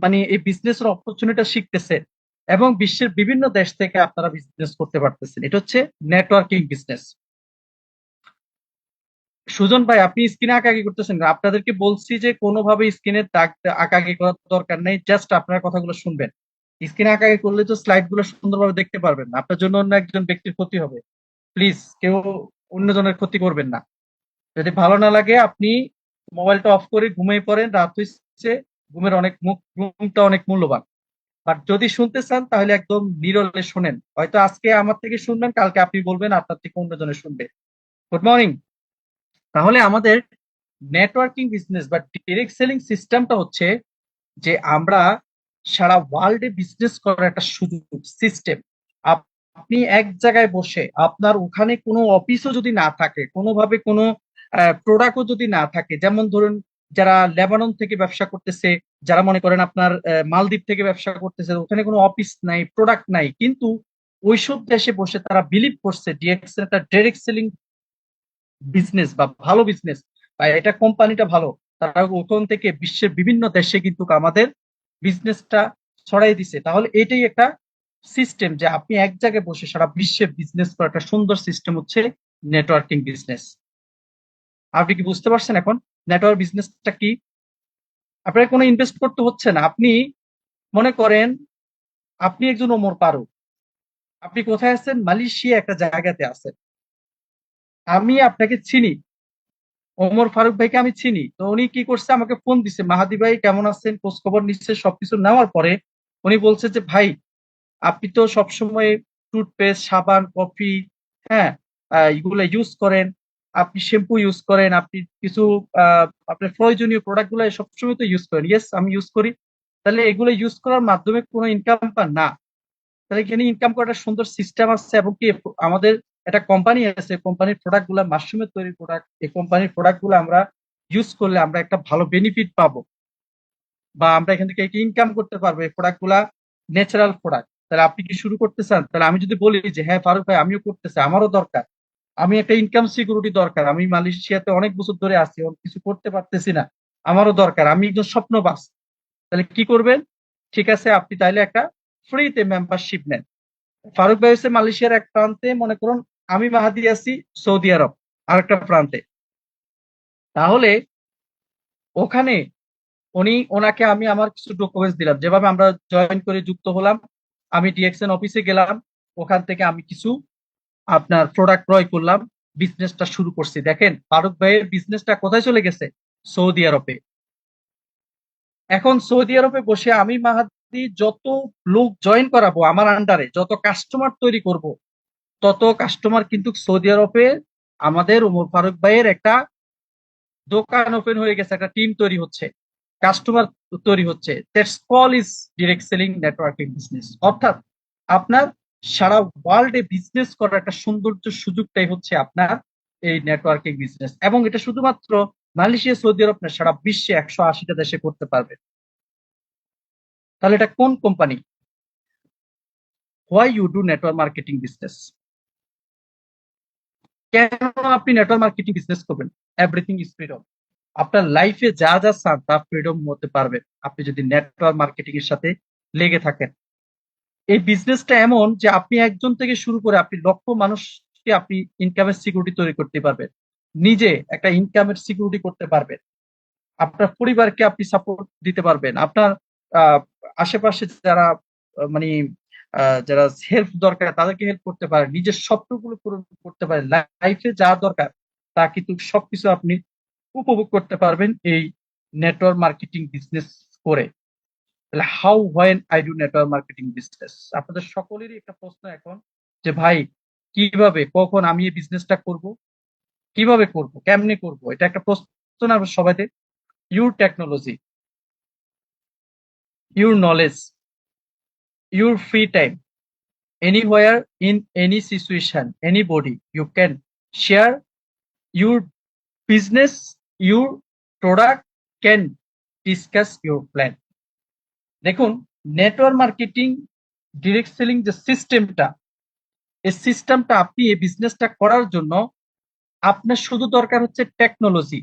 মানে এই বিজনেস অপরচুনিটি শিখতেছেন, এবং বিশ্বের বিভিন্ন দেশ থেকে আপনারা বিজনেস করতে পারতেছেন। এটা হচ্ছে নেটওয়ার্কিং বিজনেস। সুজন ভাই আপনি স্ক্রিনে আঁকাআঁকি করতেছেন না। আপনাদেরকে বলছি যে কোনোভাবে স্ক্রিনে দাগ আঁকাআঁকি করার দরকার নেই, জাস্ট আপনারা কথাগুলো শুনবেন। স্ক্রিনে আঁকাআঁকি করলে তো স্লাইড গুলো সুন্দরভাবে দেখতে পারবেন না, আপনার জন্য অন্য একজন ব্যক্তির ক্ষতি হবে। প্লিজ কেউ অন্যজনের ক্ষতি করবেন না। যদি ভালো না লাগে আপনি মোবাইলটা অফ করে ঘুমিয়ে পড়েন, রাত হচ্ছে, ঘুমের অনেক ঘুমটা অনেক মূল্যবান। বাট যদি শুনতে চান তাহলে একদম নীরবে শুনেন, হয়তো আজকে আমার থেকে শুনবেন, কালকে আপনি বলবেন আপনার থেকে অন্যজনে শুনবে। Good morning. তাহলে আমাদের নেটওয়ার্কিং বিজনেস বা ডিরেক্ট সেলিং সিস্টেমটা হচ্ছে যে আমরা সারা ওয়ার্ল্ডে বিজনেস করার একটা সুযোগ সিস্টেম। আপনি এক জায়গায় বসে, আপনার ওখানে কোনো অফিসও যদি না থাকে, কোনোভাবে কোনো প্রোডাক্টও যদি না থাকে, যেমন ধরুন যারা লেবানন থেকে ব্যবসা করতেছে, যারা মনে করেন আপনার মালদ্বীপ থেকে ব্যবসা করতেছে, ওখানে কোনো অফিস নাই, প্রোডাক্ট নাই, কিন্তু ওইসব দেশে বসে তারা বিলিভ করছে ডিএক্স একটা ডাইরেক্ট সেলিং বিজনেস বা ভালো বিজনেস, বা এটা কোম্পানিটা ভালো, তারা ওখান থেকে বিশ্বের বিভিন্ন দেশে কিন্তু আমাদের বিজনেসটা ছড়াই দিছে। তাহলে এটাই একটা সিস্টেম যে আপনি এক জায়গায় বসে সারা বিশ্বে বিজনেস করার একটা সুন্দর সিস্টেম হচ্ছে নেটওয়ার্কিং বিজনেস। আপনি কি বুঝতে পারছেন এখন নেটওয়ার্ক বিজনেসটা কি? আপনার কোনো ইনভেস্ট করতে হচ্ছে না। আপনি মনে করেন আপনি একজন ওমর ফারুক, আপনি কোথায় আছেন? মালয়েশিয়া একটা জায়গাতে আছেন। আমি আপনাকে চিনি, ওমর ফারুক ভাইকে আমি চিনি, তো উনি কি করছে, আমাকে ফোন দিছে, মাহাদি ভাই কেমন আছেন, খোঁজ খবর নিচ্ছে। সবকিছু নেওয়ার পরে উনি বলছে যে ভাই, আপনি তো সবসময় টুথপেস্ট, সাবান, কফি, হ্যাঁ, এগুলো ইউজ করেন, আপনি শ্যাম্পু ইউজ করেন, আপনি কিছু আপনার প্রয়োজনীয় প্রোডাক্ট গুলো সবসময় তো ইউজ করেন। ইয়েস, আমি ইউজ করি। তাহলে এগুলো ইউজ করার মাধ্যমে কোনো ইনকাম পান না? তাহলে এখানে ইনকাম করার একটা সুন্দর সিস্টেম আছে, এবং কি আমাদের একটা কোম্পানি আছে, কোম্পানির প্রোডাক্ট গুলা মাশরুমের তৈরি প্রোডাক্ট, এই কোম্পানির প্রোডাক্ট গুলো আমরা ইউজ করলে আমরা একটা ভালো বেনিফিট পাবো, বা আমরা এখান থেকে ইনকাম করতে পারবো। এই প্রোডাক্ট গুলা ন্যাচারাল প্রোডাক্ট। তাহলে আপনি কি শুরু করতে চান? তাহলে আমি যদি বলি যে হ্যাঁ ফারুক ভাই আমিও করতে চাই, আমারও দরকার, আমি একটা ইনকাম সিকিউরিটি দরকার, আমি মালয়েশিয়াতে অনেক বছর ধরে আছি, কিছু করতে পারতেছি না, আমারও দরকার, আমি একজন স্বপ্নবাজ, তাহলে কি করবেন? ঠিক আছে, আপনি তাইলে একটা ফ্রিতে মেম্বারশিপ নেন। ফারুক ভাই হচ্ছে মালয়েশিয়ার এক প্রান্তে, মনে করুন আমি মাহাদি আছি সৌদি আরব আরেকটা প্রান্তে। তাহলে ওখানে ওনাকে আমি আমার কিছু ডকুমেন্টস দিলাম, যেভাবে আমরা জয়েন করে যুক্ত হলাম, আমি ডিএক্সএন অফিসে গেলাম, ওখান থেকে আমি কিছু আপনার প্রোডাক্ট ক্রয় করলাম, বিজনেসটা শুরু করছি। দেখেন ফারুক ভাইয়ের বিজনেসটা কোথায় চলে গেছে, সৌদি আরবে। এখন সৌদি আরবে বসে আমি মাহাদি যত লোক জয়েন করাবো আমার আন্ডারে, যত কাস্টমার তৈরি করব, তত কাস্টমার কিন্তু সৌদি আরবে আমাদের ওমর ফারুক ভাইয়ের একটা দোকান ওপেন হয়ে গেছে, একটা টিম তৈরি হচ্ছে, কাস্টমার তৈরি হচ্ছে। That's call is direct selling networking business. অর্থাৎ আপনার সারা ওয়ার্ল্ডে বিজনেস করার একটা সৌন্দর্য সুযোগটাই হচ্ছে আপনার এই নেটওয়ার্কিং বিজনেস। এবং এটা শুধুমাত্র মালয়েশিয়া, সৌদি আরব না, সারা বিশ্বে 180টা দেশে করতে পারবে। তাহলে এটা কোন company? Why you do network marketing business? কেন আপনি নেটওয়ার্ক মার্কেটিং বিজনেস করবেন? Everything is freedom. আপনার লাইফে যা যা চান তা ফ্রিডম হতে পারবেন আপনি যদি নেটওয়ার্ক মার্কেটিং এর সাথে লেগে থাকেন। এই বিজনেসটা এমন যে আপনি একজন থেকে শুরু করে আপনি লক্ষ মানুষকে আপনি ইনকামের সিকিউরিটি তৈরি করতে পারবেন, নিজে একটা ইনকামের সিকিউরিটি করতে পারবেন, আপনার পরিবারকে আপনি সাপোর্ট দিতে পারবেন, আপনার আহ, আশেপাশে যারা মানে যারা হেল্প দরকার তাদেরকে হেল্প করতে পারেন, নিজের স্বপ্নগুলো পূরণ করতে পারেন, লাইফে যা দরকার তা কিন্তু সবকিছু আপনি উপভোগ করতে পারবেন এই নেটওয়ার্ক মার্কেটিং বিজনেস করে। তাহলে how when I do network marketing business, আপনাদের সকলেরই একটা প্রশ্ন এখন যে ভাই কিভাবে কখন আমি এই বিজনেসটা করব, কিভাবে করব, কেমনে করব, এটা একটা প্রশ্ন না সবাইতে। Your technology, your knowledge, your free time, anywhere in any situation, anybody you can share your business, your product, can discuss your plan. দেখুন, নেটওয়ার্ক মার্কেটিং ডিরেক্ট সেলিং যে সিস্টেমটা, এই সিস্টেমটা আপনি এই বিজনেসটা করার জন্য আপনার শুধু দরকার হচ্ছে টেকনোলজি।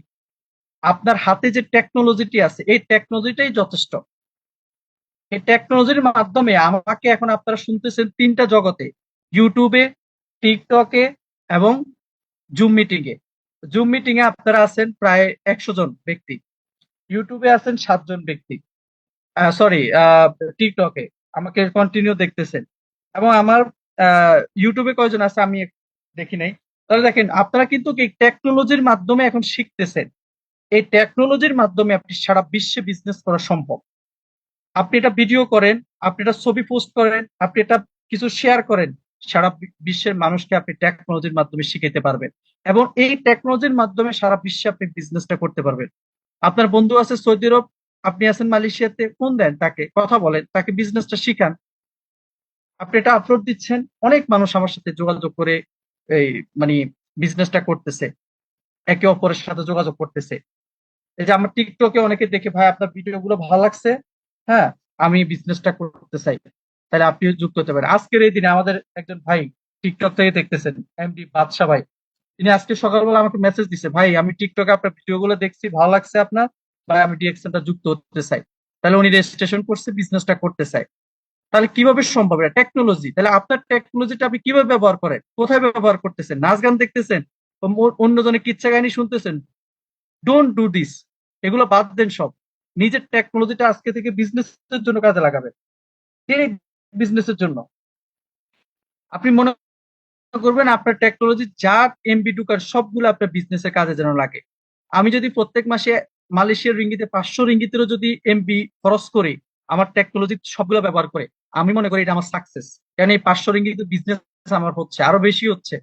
আপনার হাতে যে টেকনোলজিটি আছে এই টেকনোলজিটাই যথেষ্ট। এই টেকনোলজির মাধ্যমে আমাকে এখন আপনারা শুনতেছেন তিনটা জগতে, ইউটিউবে, টিকটকে এবং জুম মিটিং এ। জুম মিটিং এ আপনারা আছেন প্রায় 100 জন ব্যক্তি, ইউটিউবে আছেন 7 জন ব্যক্তি, সরি টিকটকে আমাকে কন্টিনিউ দেখতেছেন, এবং আমার ইউটিউবে কয়জন আছে আমি দেখি নাই। তাহলে দেখেন আপনারা কিন্তু এই টেকনোলজির মাধ্যমে এখন শিখতেছেন। এই টেকনোলজির মাধ্যমে আপনি সারা বিশ্বে বিজনেস করা সম্ভব। আপনি এটা ভিডিও করেন, আপনি এটা ছবি পোস্ট করেন, আপনি এটা কিছু শেয়ার করেন, সারা বিশ্বের মানুষকে আপনি টেকনোলজির মাধ্যমে শিখাইতে পারবেন। এবং এই টেকনোলজির মাধ্যমে সারা বিশ্বে আপনি বিজনেসটা করতে পারবেন। আপনার বন্ধু আছে সৌদি আরব, আপনি আছেন মালয়েশিয়াতে, ফোন দেন তাকে, কথা বলেন, তাকে বিজনেসটা শিখান। আপনি এটা আপলোড দিচ্ছেন, অনেক মানুষ আমার সাথে যোগাযোগ করে এই মানে বিজনেসটা করতেছে, একে অপরের সাথে যোগাযোগ করতেছে। এই যে আমার টিকটকে অনেকে দেখে, ভাই আপনার ভিডিও গুলো ভালো লাগছে, হ্যাঁ আমি বিজনেসটা করতে চাই, তাহলে আপনিও যুক্ত হতে পারেন। আজকের এই দিনে আমাদের একজন ভাই টিকটক থেকে দেখতেছেন, এমডি বাদশা ভাই, তিনি আজকে সকালবেলা আমাকে মেসেজ দিছে, ভাই আমি টিকটকে আপনার ভিডিও গুলো দেখছি, ভালো লাগছে আপনার, ভাই আমি ডিএক্সএনটা যুক্ত হতে চাই। তাহলে উনি রেজিস্ট্রেশন করছে, বিজনেসটা করতে চাই। তাহলে কিভাবে সম্ভব? এটা টেকনোলজি। তাহলে আপনার টেকনোলজিটা আপনি কিভাবে ব্যবহার করেন, কোথায় ব্যবহার করতেছেন? নাচ গান দেখতেছেন, অন্যজনের কিচ্ছা কাহিনী শুনতেছেন? ডোন্ট ডু দিস, এগুলো বাদ দেন সব। নিজের টেকনোলজিটা আজকে থেকে বিজনেসের জন্য কাজে লাগাবেন, বিজনেসের জন্য। আপনি মনে করবেন আপনার টেকনোলজি যা এমবি ঢুকার সবগুলো আপনার বিজনেসের কাজে যেন লাগে। আমি যদি প্রত্যেক মাসে মালয়েশিয়ার রিঙ্গিতে 500 রিঙ্গিতেরও যদি এমবি খরচ করি আমার টেকনোলজি সবগুলো ব্যবহার করে, আমি মনে করি এটা আমার সাকসেস। কারণ এই 500 রিঙ্গিত বিজনেস আমার হচ্ছে, আরো বেশি হচ্ছে।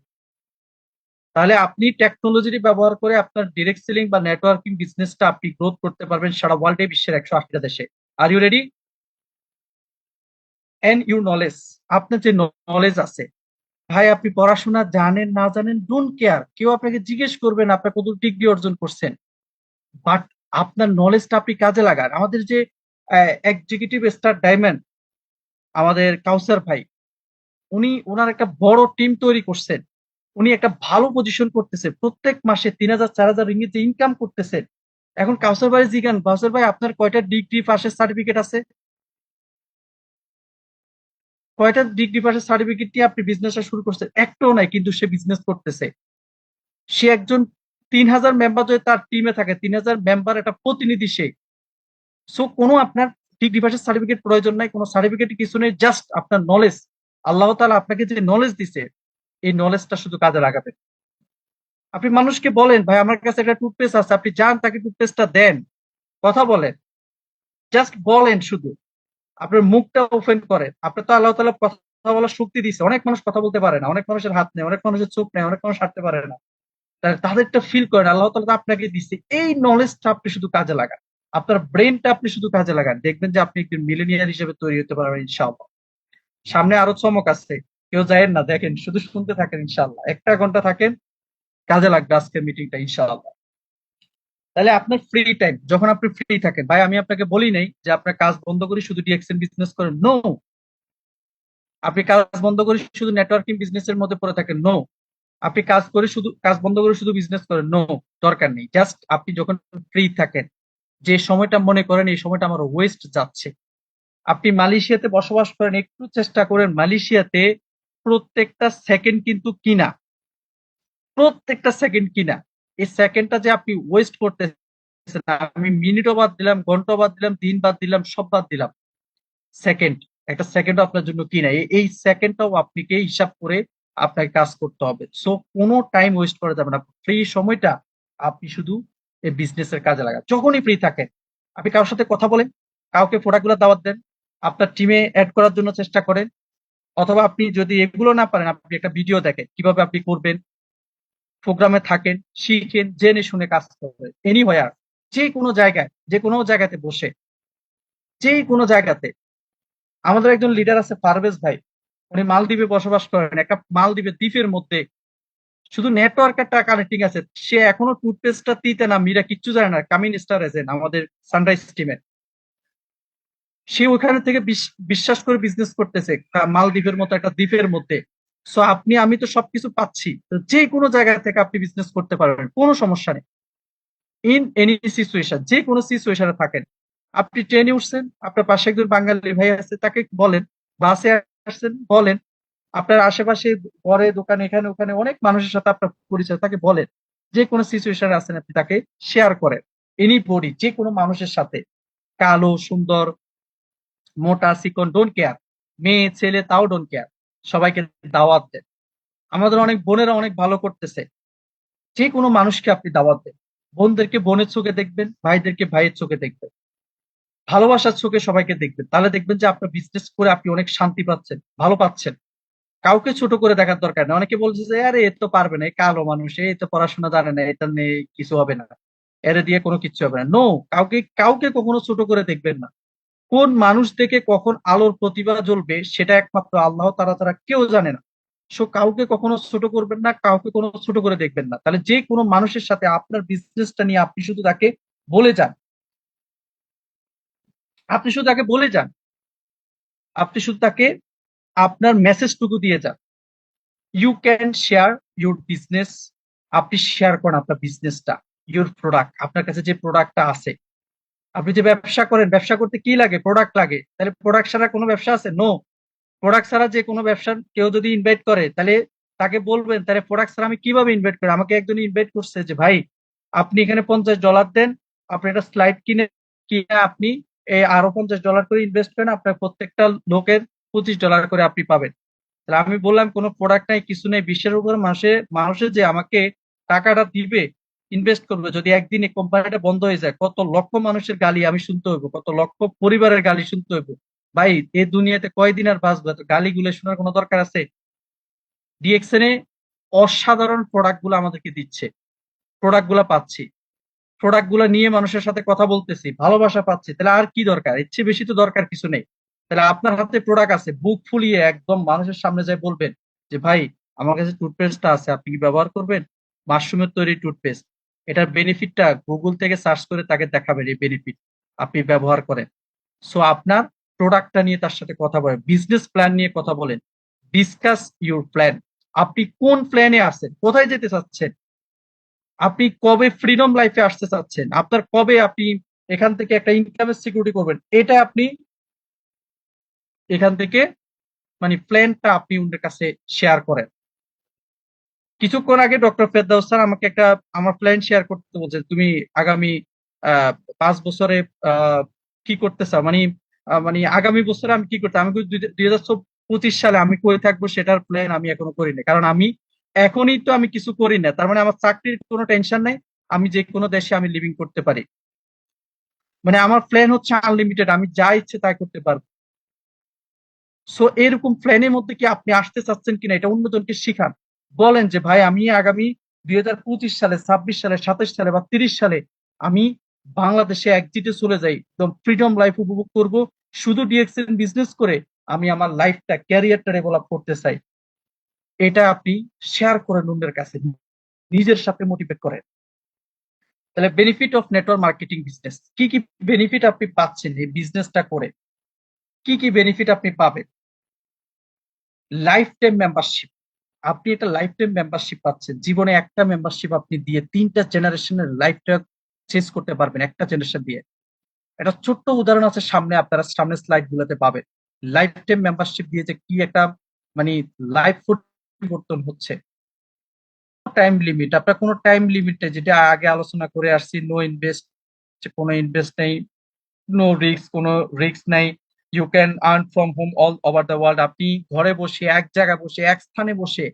তাহলে আপনি টেকনোলজি ব্যবহার করে আপনার ডিরেক্ট সেলিং বা নেটওয়ার্কিং বিজনেসটা আপনি গ্রোথ করতে পারবেন সারা ওয়ার্ল্ডে, বিশ্বের 180টা দেশে। Are you ready? And your knowledge, আপনার যে নলেজ আছে, ভাই আপনি পড়াশোনা জানেন না জানেন ডোন্ট কেয়ার, কেউ আপনাকে জিজ্ঞেস করবেন আপনার কত ডিগ্রি অর্জন করছেন, বাট আপনার নলেজটা আপনি কাজে লাগান। আমাদের যে এক্সিকিউটিভ স্টার ডায়মন্ড, আমাদের কাউসার ভাই, উনি ওনার একটা বড় টিম তৈরি করছেন, উনি একটা ভালো পজিশন করতেছে, প্রত্যেক মাসে 3000 4000 রিঙ্গিত যে ইনকাম করতেছেন। এখন কাউসার ভাই জিগান, কাউসার ভাই আপনার কয়টা ডিগ্রি পাশের সার্টিফিকেট আছে? কয়টা ডিগ্রি পাশের সার্টিফিকেট দিয়ে আপনি বিজনেসটা শুরু করছেন? একটাও নাই, কিন্তু সে বিজনেস করতেছে। সে একজন 3000 মেম্বার যদি তার টিমে থাকে, 3000 মেম্বার একটা প্রতিনিধি সে। সো কোনো আপনার ডিগ্রি পাশের সার্টিফিকেট প্রয়োজন নাই, কোনো সার্টিফিকেট কিছু নেই, জাস্ট আপনার নলেজ, আল্লাহ তাআলা আপনাকে যে নলেজ দিছে এই নলেজটা শুধু কাজে লাগাবেন। আপনি মানুষকে বলেন ভাই আমার কাছে একটা টুথপেস্ট আছে, আপনি যান তাকে টুথপেস্টটা দেন, কথা বলেন, জাস্ট বলেন শুধু, আপনার মুখটা ওপেন করেন। আপনার তো আল্লাহ তাআলা কথা বলার শক্তি দিছে, অনেক মানুষ কথা বলতে পারে না, অনেক মানুষের হাত নেই, অনেক মানুষের চোখ নেই, অনেক মানুষ হাঁটতে পারে না, তাদেরটা ফিল করেন আল্লাহ তাআলা তো আপনাকে দিচ্ছে, এই নলেজটা আপনি শুধু কাজে লাগান, আপনার ব্রেনটা আপনি শুধু কাজে লাগান, দেখবেন যে আপনি একজন মিলেনিয়ার হিসেবে তৈরি হতে পারবেন ইনশাআল্লাহ। সামনে আরো চমক আছে, কেউ যায়েন না, দেখেন শুধু শুনতে থাকেন, ইনশাআল্লাহ 1টা ঘন্টা থাকেন, কাজে লাগবে আজকের মিটিংটা ইনশাআল্লাহ। তাহলে আপনার ফ্রি টাইম যখন আপনি ফ্রি থাকেন, ভাই আমি আপনাকে বলি নাই যে আপনার কাজ বন্ধ করে শুধু ডিএক্সএন বিজনেস করেন, নো। আপনি কাজ বন্ধ করে শুধু নেটওয়ার্কিং বিজনেসের মধ্যে পড়ে থাকেন, নো। আপনি কাজ বন্ধ করে শুধু বিজনেস করেন, নো। দরকার নেই। জাস্ট আপনি যখন ফ্রি থাকেন, যে সময়টা মনে করেন এই সময়টা আমার ওয়েস্ট যাচ্ছে, আপনি মালয়েশিয়াতে বসবাস করেন, একটু চেষ্টা করেন মালয়েশিয়াতে প্রত্যেকটা সেকেন্ড কিন্তু কিনা, প্রত্যেকটা সেকেন্ড কিনা। এই সেকেন্ডটা যে আপনি ওয়েস্ট করতেছেন, আমি মিনিটও বাদ দিলাম, ঘন্টা বাদ দিলাম, দিন বাদ দিলাম, সব বাদ দিলাম, সেকেন্ড, একটা সেকেন্ড আপনার জন্য কি না, এই সেকেন্ডটাও আপনাকে হিসাব করে আপনাকে কাজ করতে হবে। সো কোনো টাইম ওয়েস্ট করা যাবে না, ফ্রি সময়টা আপনি শুধু এই বিজনেসের কাজে লাগান। যখনই ফ্রি থাকেন আপনি কারোর সাথে কথা বলেন, কাউকে প্রোডাক্টগুলো দাওয়াত দেন, আপনার টিমে অ্যাড করার জন্য চেষ্টা করেন, অথবা আপনি যদি এগুলো না পারেন আপনি একটা ভিডিও দেখেন কিভাবে আপনি করবেন, প্রোগ্রামে থাকেন, শিখেন, জেনে শুনে কাজ করবেন, এনিহোয়ার, যে কোনো জায়গায়, যে কোনো জায়গাতে বসে, যে কোনো জায়গাতে। আমাদের একজন লিডার আছে পারভেজ ভাই, উনি মালদ্বীপে বসবাস করেন, একটা মালদ্বীপের দ্বীপের মধ্যে, শুধু নেটওয়ার্ক একটা কানেক্টিং আছে, সে এখনো টুথপেস্টটা তিতে না মিরা কিচ্ছু জানে না, কামিং স্টার এজেন্ট আমাদের সানরাইজ টিমে, সে ওখানে থেকে বিশ্বাস করে বিজনেস করতেছে মালদ্বীপের মতো একটা দ্বীপের মধ্যে। সো আমি তো সবকিছু পাচ্ছি, তো যে কোনো জায়গা থেকে আপনি বিজনেস করতে পারবেন, কোনো সমস্যা নেই। ইন এনি সিচুয়েশন, যে কোনো সিচুয়েশনে থাকেন, আপনি ট্রেনে উঠছেন, আপনার পাশে একজন বাঙালি ভাই আছে তাকে বলেন, বাসে আসছেন বলেন, আপনার আশেপাশে ঘরে দোকানে এখানে ওখানে অনেক মানুষের সাথে আপনার পরিচয়, তাকে বলেন, যে কোনো সিচুয়েশনে আছেন আপনি তাকে শেয়ার করেন, এনি বডি, যে কোনো মানুষের সাথে, কালো সুন্দর মোটা চিকন ডোন্ট কেয়ার, মেয়ে ছেলে তাও ডোন্ট কেয়ার, সবাইকে দাওয়াত দেন। আমাদের অনেক বোনেরা অনেক ভালো করতেছে, যে কোনো মানুষকে আপনি দাওয়াত দেন, বোনদেরকে বোনের চোখে দেখবেন, ভাইদেরকে ভাইয়ের চোখে দেখবেন, ভালোবাসার চোখে সবাইকে দেখবেন, তাহলে দেখবেন যে আপনার বিজনেস করে আপনি অনেক শান্তি পাচ্ছেন, ভালো পাচ্ছেন। কাউকে ছোট করে দেখার দরকার নেই। অনেকে বলছে যে আরে এ তো পারবে না, এই কালো মানুষ, এই তো পড়াশোনা জানে না, এটা নিয়ে কিছু হবে না, এর দিয়ে কোনো কিছু হবে না, নো। কাউকে কাউকে কখনো ছোট করে দেখবেন না। কোন মানুষ থেকে কখন আলোর প্রতিভা জ্বলবে সেটা একমাত্র আল্লাহ তাআলা ছাড়া কেউ জানে না। সো কাউকে কখনো ছোট করবেন না, কাউকে কোনো ছোট করে দেখবেন না। তাহলে যে কোনো মানুষের সাথে আপনার বিজনেসটা নিয়ে আপনি শুধু তাকে বলে যান, আপনি শুধু তাকে বলে যান, আপনি শুধু তাকে আপনার মেসেজটুকু দিয়ে যান, you can share your business. আপনি শেয়ার করেন আপনার বিজনেসটা, ইউর প্রোডাক্ট, আপনার কাছে যে প্রোডাক্টটা আছে। আপনি যে ব্যবসা করেন, ব্যবসা করতে কি লাগে? প্রোডাক্ট লাগে। তাহলে প্রোডাক্ট ছাড়া কোনো ব্যবসা আছে? নো। প্রোডাক্ট ছাড়া যে কোনো ব্যবসার কেউ যদি ইনভাইট করে তাহলে তাকে বলবেন, তাহলে প্রোডাক্ট ছাড়া আমি কিভাবে ইনভাইট করি? আমাকে একজন ইনভাইট করছে যে ভাই আপনি এখানে $50 দেন, আপনি একটা স্লাইড কিনে আপনি আরো $50 করে ইনভেস্ট করেন, আপনার প্রত্যেকটা লোকের $25 করে আপনি পাবেন। তাহলে আমি বললাম কোনো প্রোডাক্ট নাই, কিছু নেই, বিশ্বের উপর মানুষের যে আমাকে টাকাটা দিবে, ইনভেস্ট করবে, যদি একদিন এই কোম্পানিটা বন্ধ হয়ে যায়, কত লক্ষ মানুষের গালি আমি শুনতে হইব, কত লক্ষ পরিবারের গালি শুনতে হইব। ভাই এই দুনিয়াতে কয়দিন আর বাঁচবো, এত গালিগুলো শোনার কোনো দরকার আছে? ডিএক্সএন এ অসাধারণ প্রোডাক্ট গুলো আমাদেরকে দিচ্ছে, প্রোডাক্ট গুলা পাচ্ছি, প্রোডাক্ট গুলা নিয়ে মানুষের সাথে কথা বলতেছি, ভালোবাসা পাচ্ছি, তাহলে আর কি দরকার? এর চেয়ে বেশি তো দরকার কিছু নেই। তাহলে আপনার হাতে প্রোডাক্ট আছে, বুক ফুলিয়ে একদম মানুষের সামনে যায় বলবেন যে ভাই আমার কাছে টুথপেস্টটা আছে, আপনি কি ব্যবহার করবেন? মাশরুমের তৈরি টুথপেস্ট, এটার বেনিফিটটা গুগল থেকে সার্চ করে তাকে দেখাবেন, এই বেনিফিট আপনি ব্যবহার করেন। সো আপনার প্রোডাক্টটা নিয়ে তার সাথে কথা বলেন, বিজনেস প্ল্যান নিয়ে কথা বলেন, ডিসকাস ইউর প্ল্যান। আপনি কোন প্ল্যানে আছেন, কোথায় যেতে চাচ্ছেন, আপনি কবে ফ্রিডম লাইফে আসতে চাচ্ছেন, আপনার কবে আপনি এখান থেকে একটা ইনকামের সিকিউরিটি করবেন, এটা আপনি এখান থেকে মানে প্ল্যানটা আপনি ওদের কাছে শেয়ার করেন। কিছুক্ষণ আগে ডক্টর ফেরদাউস স্যার আমাকে একটা আমার প্ল্যান শেয়ার করতে বলছে, তুমি আগামী আহ 5 বছরে আহ কি করতে চাও, মানে মানে আগামী বছরে আমি কি করতে, আমি 2025 সালে আমি করে থাকবো সেটার প্ল্যান আমি এখনো করি না, কারণ আমি এখনই তো আমি কিছু করি না, তার মানে আমার চাকরির কোনো টেনশন নাই, আমি যে কোনো দেশে আমি লিভিং করতে পারি। মানে আমার প্ল্যান হচ্ছে আনলিমিটেড, আমি যা ইচ্ছে তাই করতে পারবো। সো এরকম প্ল্যানের মধ্যে কি আপনি আসতে চাচ্ছেন কিনা এটা অন্যজনকে শিখান। বলেন যে ভাই আমি আগামী 2025 সালে, 26 সালে, 27 সালে বা 30 সালে আমি বাংলাদেশে একজিটে চলে যাই, একদম ফ্রিডম লাইফ উপভোগ করব, শুধু ডিএক্সএন বিজনেস করে আমি আমার লাইফটা, ক্যারিয়ারটা ডেভেলপ করতে চাই। এটা আপনি শেয়ার করেন অন্যের কাছে, নিজের সাথে মোটিভেট করেন। তাহলে benefit of network marketing business, কি কি বেনিফিট আপনি পাচ্ছেন এই বিজনেসটা করে, কি কি বেনিফিট আপনি পাবেন? লাইফ টাইম মেম্বারশিপ, আপনি এটা লাইফ টাইম মেম্বারশিপ পাচ্ছেন, জীবনে একটা মেম্বারশিপ আপনি দিয়ে 3টা জেনারেশনের লাইফটা চেঞ্জ করতে পারবেন একটা জেনারেশন দিয়ে। একটা ছোট্ট উদাহরণ আছে সামনে, আপনারা সামনে স্লাইড গুলোতে পাবেন। লাইফ টাইম মেম্বারশিপ দিয়ে যে কি একটা মানে লাইফ পরিবর্তন হচ্ছে। টাইম লিমিট, আপনার কোনো টাইম লিমিট নেই, যেটা আগে আলোচনা করে আসছি, নো ইনভেস্ট, কোনো ইনভেস্ট নেই, নো রিস্ক, কোনো রিস্ক নাই। You can earn from home all over the world, আপনি ঘরে বসে, এক জায়গায় বসে, এক স্থানে বসে,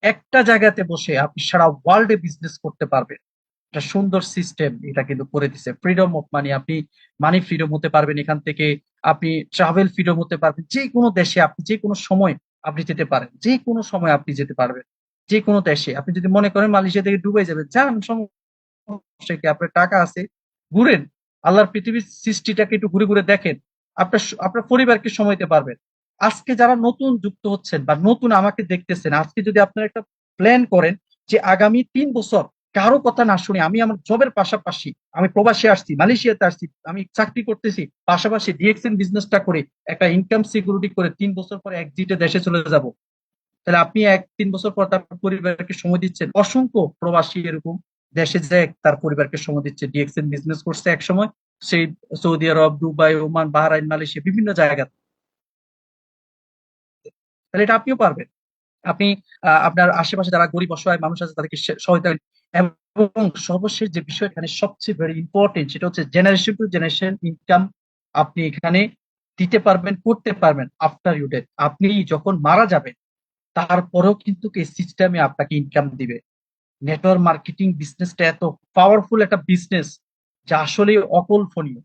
একটা জায়গাতে বসে আপনি সারা ওয়ার্ল্ডে বিজনেস করতে পারবেন। একটা সুন্দর সিস্টেম এটা কিন্তু করে দিছে। ফ্রিডম অফ মানি, আপনি মানি ফ্রিডম হতে পারবেন এখান থেকে, আপনি ট্রাভেল ফ্রিডম হতে পারবেন, যে কোনো দেশে আপনি যে কোনো সময় আপনি যেতে পারেন, যে কোনো সময় আপনি যেতে পারবেন, যে কোনো দেশে। আপনি যদি মনে করেন মালয়েশিয়া থেকে দুবাই যাবেন, যান, সমস্যা কি, আপনার টাকা আছে, ঘুরেন, আল্লাহর পৃথিবীর সৃষ্টিটাকে একটু ঘুরে ঘুরে দেখেন, আপনার পরিবারকে সময় দিতে পারবেন। আজকে যারা নতুন যুক্ত হচ্ছেন বা নতুন আমাকে দেখতেছেন, আজকে যদি আপনারা একটা প্ল্যান করেন যে আগামী 3 বছর কারো কথা না শুনে আমি আমার জবের পাশাপাশি, আমি প্রবাসে আসছি, মালয়েশিয়াতে আসছি, আমি চাকরি করতেছি, পাশাপাশি ডিএক্সএন বিজনেসটা করে একটা ইনকাম সিকিউরিটি করে 3 বছর পরে একজিটে দেশে চলে যাব, তাহলে আপনি 3 বছর পর তার পরিবারকে সময় দিচ্ছেন। অসংখ্য প্রবাসী এরকম দেশে যায় তার পরিবারকে সময় দিচ্ছে, ডিএক্সএন বিজনেস করছে এক সময়, সেই সৌদি আরব, দুবাই, ওমান, বাহরাইন, মালয়েশিয়া, বিভিন্ন জায়গা। তাহলে এটা আপনিও পারবেন। আপনি আপনার আশেপাশে যারা গরিব অসহায় মানুষ আছে তাদেরকে সহায়তা করেন। এবং সর্বশেষ যে বিষয় এখানে সবচেয়ে ভেরি ইম্পর্টেন্ট, সেটা হচ্ছে জেনারেশন টু জেনারেশন ইনকাম আপনি এখানে দিতে পারবেন, করতে পারবেন আফটার ইউ ডেথ। আপনি যখন মারা যাবেন তারপরেও কিন্তু এই সিস্টেমে আপনাকে ইনকাম দিবে। নেটওয়ার্ক মার্কেটিং বিজনেসটা এত পাওয়ারফুল একটা বিজনেস যা আসলে অকল্পনীয়,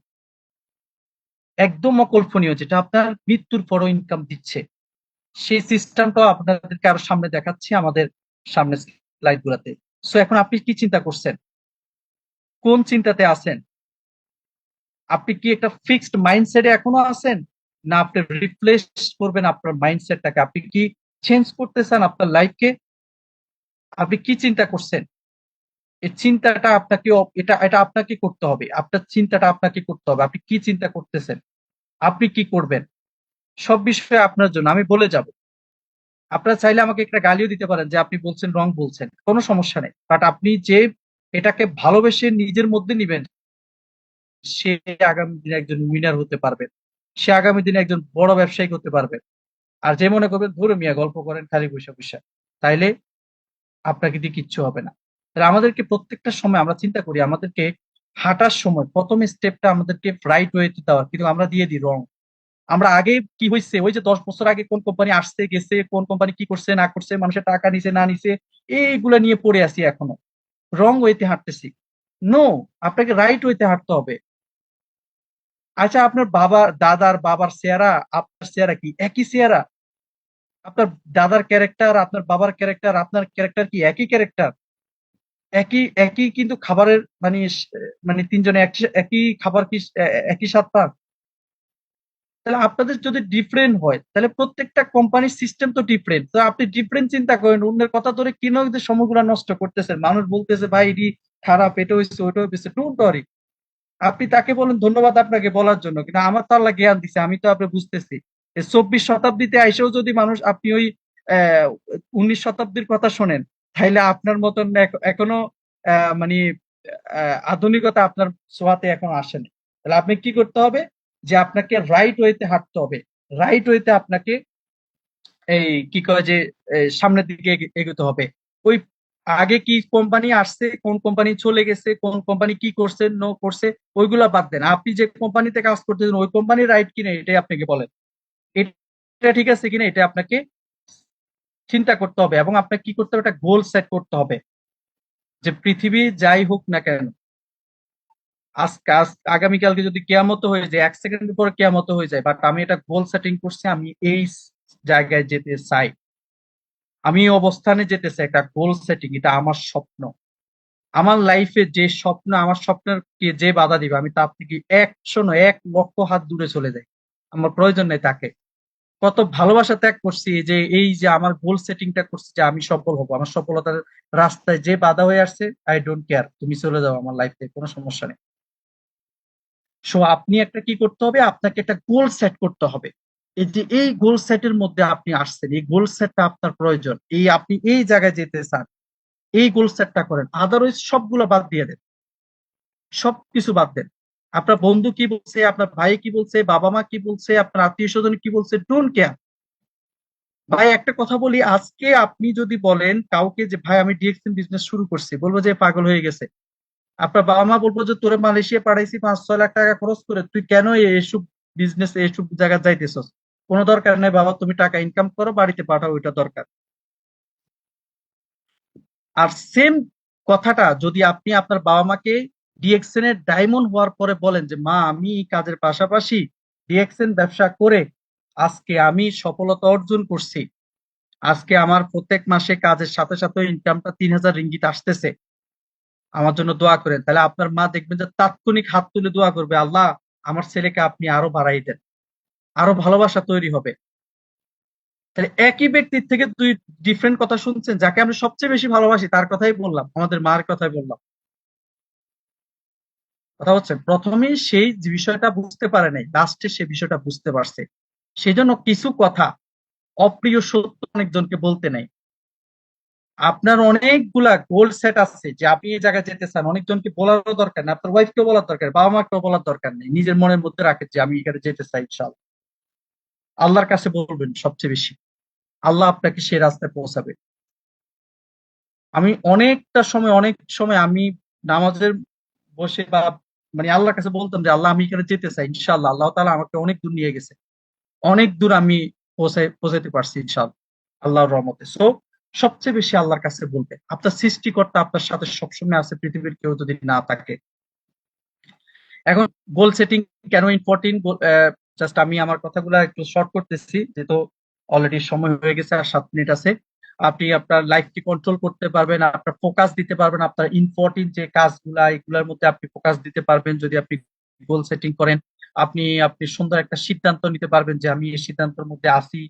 একদম অকল্পনীয়, যেটা আপনার মৃত্যুর পরও ইনকাম দিচ্ছে। সেই সিস্টেমটাও আপনাদেরকে আরো সামনে দেখাচ্ছি আমাদের সামনে স্লাইড গুলাতে। সো এখন আপনি কি চিন্তা করছেন, কোন চিন্তাতে আছেন? আপনি কি একটা ফিক্সড মাইন্ডসেটে এখনো আছেন, না আপনি রিপ্লেস করবেন আপনার মাইন্ডসেটটাকে? আপনি কি চেঞ্জ করতে চান আপনার লাইফকে? আপনি কি চিন্তা করছেন? এই চিন্তাটা আপনাকে, এটা এটা আপনাকে করতে হবে, আপনার চিন্তাটা আপনাকে করতে হবে। আপনি কি চিন্তা করতেছেন, আপনি কি করবেন, সব বিষয়ে আপনার জন্য আমি বলে যাব। আপনারা চাইলে আমাকে একটা গালিও দিতে পারেন যে আপনি বলছেন রং বলছেন, কোনো সমস্যা নেই, বাট আপনি যে এটাকে ভালোবেসে নিজের মধ্যে নিবেন, সে আগামী দিনে একজন উইনার হতে পারবে, সে আগামী দিনে একজন বড় ব্যবসায়ী হতে পারবে। আর যে মনে করবেন ধরে মিয়া গল্প করেন খালি পয়সা পয়সা, তাইলে আপনাকে দিয়ে কিচ্ছু হবে না। তাহলে আমাদেরকে প্রত্যেকটা সময় আমরা চিন্তা করি, আমাদেরকে হাঁটার সময় প্রথম স্টেপটা আমাদেরকে রাইট ওয়েতে দেওয়ার, কিন্তু আমরা দিয়ে দিই রং। আমরা আগে কি হয়েছে, ওই যে 10 বছর আগে কোন কোম্পানি আসছে গেছে, কোন কোম্পানি কি করছে না করছে, মানুষের টাকা নিছে না নিছে, এইগুলা নিয়ে পড়ে আছি এখনো, রং ওয়েতে হাঁটতেছি। নো, আপনাকে রাইট ওয়েতে হাঁটতে হবে। আচ্ছা, আপনার দাদার বাবার চেহারা আপনার চেহারা কি একই চেহারা? আপনার দাদার ক্যারেক্টার, আপনার বাবার ক্যারেক্টার, আপনার ক্যারেক্টার কি একই ক্যারেক্টার? একই একই কিন্তু খাবারের মানে মানে তিনজনে একই খাবার কি একই স্বাদ পান? তাহলে আপনাদের যদি ডিফারেন্ট হয় তাহলে প্রত্যেকটা কোম্পানির সিস্টেম তো ডিফারেন্ট, তো আপনি ডিফারেন্ট চিন্তা করেন, অন্যের কথা ধরে কেন যে সময়গুলো নষ্ট করতেছেন? মানুষ বলতেছে ভাই এটি খারাপ, এটা হয়েছে ওইটা হয়েছে, ডোন্ট ওয়ারি। আপনি তাকে বলেন ধন্যবাদ আপনাকে বলার জন্য, কিন্তু আমার তো আল্লাহ জ্ঞান দিছে, আমি তো আপনি বুঝতেছি। এই 24 শতাব্দীতে আইসেও যদি মানুষ আপনি ওই 19 শতাব্দীর কথা শোনেন, তাইলে আপনার মতন এখনো মানে আধুনিকতা আপনার ছোঁয়াতে এখনো আসেনি। তাহলে আপনি কি করতে হবে, যে আপনাকে রাইট ওয়েতে হাঁটতে হবে, রাইট ওয়েতে আপনাকে এই কি কয় যে সামনের দিকে এগোতে হবে। ওই আগে কি কোম্পানি আসছে, কোন কোম্পানি চলে গেছে, কোন কোম্পানি কি করছে নো করছে, ওইগুলা বাদ দেন। আপনি যে কোম্পানিতে কাজ করতেছেন ওই কোম্পানি রাইট কিনা এটাই আপনাকে বলেন, এটা ঠিক আছে কিনা এটা আপনাকে চিন্তা করতে হবে। এবং আপনাকে কি করতে হবে, একটা গোল সেট করতে হবে যে পৃথিবী যাই হোক না কেন, আগামীকালকে যদি কেয়ামত হয়ে যায়, 1 সেকেন্ড পরে কেয়ামত হয়ে যায়, বাট আমি এটা গোল সেটিং করছি, আমি এই জায়গায় যেতে চাই, আমি এই অবস্থানে যেতে চাই। একটা গোল সেটিং, এটা আমার স্বপ্ন। আমার লাইফে যে স্বপ্ন, আমার স্বপ্নের কে যে বাধা দিবে, আমি তার থেকে 100 নয় 1 লক্ষ হাত দূরে চলে যাই, আমার প্রয়োজন নেই তাকে। কত ভালোবাসা ত্যাগ করছি যে এই যে আমার গোল সেটিংটা করছি যে আমি সফল হব, আমার সফলতার রাস্তায় যে বাধা হয়ে আসছে, আই ডোন্ট কেয়ার, তুমি চলে যাও আমার লাইফে, কোনো সমস্যা নেই। সো আপনি একটা কি করতে হবে, আপনাকে একটা গোল সেট করতে হবে। এই যে এই গোল সেটের মধ্যে আপনি আসছেন, এই গোল সেটটা আপনার প্রয়োজন, এই আপনি এই জায়গায় যেতে চান, এই গোল সেটটা করেন, আদারওয়াইজ সবগুলো বাদ দিয়ে দেন, সবকিছু বাদ দেন। আপনার বন্ধু কি বলছে, আপনার ভাই কি বলছে, বাবা মা কি বলছে, আপনার আত্মীয় স্বজন কি বলছে, ডোন্ট কেয়ার। ভাই একটা কথা বলি, আজকে আপনি যদি বলেন কাউকে যে ভাই আমি ডিএক্সএন বিজনেস শুরু করছি, বলবো যে পাগল হয়ে গেছে। আপনার বাবা মা বলবো যে তোরে মালয়েশিয়া পাঠাইছি 5-6 লাখ টাকা খরচ করে, তুই কেন এইসব বিজনেস এইসব জায়গায় যাইতেছস, কোনো দরকার নেই বাবা, তুমি টাকা ইনকাম করো বাড়িতে পাঠাও, ওইটা দরকার। আর সেম কথাটা যদি আপনি আপনার বাবা মাকে ডিএক্সএন এর ডায়মন্ড হওয়ার পরে বলেন যে মা আমি এই কাজের পাশাপাশি ডিএক্সএন ব্যবসা করে আজকে আমি সফলতা অর্জন করছি, আজকে আমার প্রত্যেক মাসে কাজের সাথে সাথে ইনকামটা 3,000 রিঙ্গিত আসতেছে, আমার জন্য দোয়া করেন, তাহলে আপনার মা দেখবেন যে তাৎক্ষণিক হাত তুলে দোয়া করবে, আল্লাহ আমার ছেলেকে আপনি আরো বাড়াই দেন, আরো ভালোবাসা তৈরি হবে। তাহলে একই ব্যক্তির থেকে দুই ডিফারেন্ট কথা শুনছেন, যাকে আমরা সবচেয়ে বেশি ভালোবাসি তার কথাই বললাম, আমাদের মার কথাই বললাম। কথা হচ্ছে প্রথমে সেই যে বিষয়টা বুঝতে পারে নাই, লাস্টে সে বিষয়টা বুঝতে পারছে। সেই জন্য কিছু কথা অপ্রিয় সত্য অনেকজনকে বলতে নেই। আপনার অনেকগুলা গোল সেট আছে যে আপনি এই জায়গায় যেতে চান, অনেকজনকে বলারও দরকার নেই, আপনার ওয়াইফকেও বলার দরকার, বাবা মাকেও বলার দরকার নেই, নিজের মনের মধ্যে রাখেন যে আমি এখানে যেতে চাই ইনশাআল্লাহ। আল্লাহর কাছে বলবেন সবচেয়ে বেশি, আল্লাহ আপনাকে সেই রাস্তায় পৌঁছাবে। আমি অনেকটা সময়, অনেক সময় আমি নামাজের বসে বা মানে আল্লাহর কাছে বলতাম যে আল্লাহ আমি এখানে যেতে চাই ইনশাআল্লাহ, আল্লাহ তাআলা আমাকে অনেক দূর নিয়ে গেছে, অনেক দূর আমি পৌঁছাইতে পারছি ইনশাআল্লাহ আল্লাহর রহমতে। সো সবচেয়ে বেশি আল্লাহর কাছে বলবে, আপনার সৃষ্টিকর্তা আপনার সাথে সবসময় আছে, পৃথিবীর কেউ যদি না থাকে। এখন গোল সেটিং কেন ইম্পর্টেন্ট, জাস্ট আমি আমার কথাগুলো একটু শর্ট করতেছি যেহেতু অলরেডি সময় হয়ে গেছে, আর 7 মিনিট আছে। আপনি আপনার লাইফকে কন্ট্রোল করতে পারবেন, আপনার ফোকাস দিতে পারবেন, আপনার ইম্পর্টেন্ট যে কাজগুলা এগুলোর মধ্যে আপনি ফোকাস দিতে পারবেন যদি আপনি গোল সেটিং করেন। আপনি আপনি সুন্দর একটা সিদ্ধান্ত নিতে পারবেন যে আমি এই সিদ্ধান্তের মধ্যে আসি,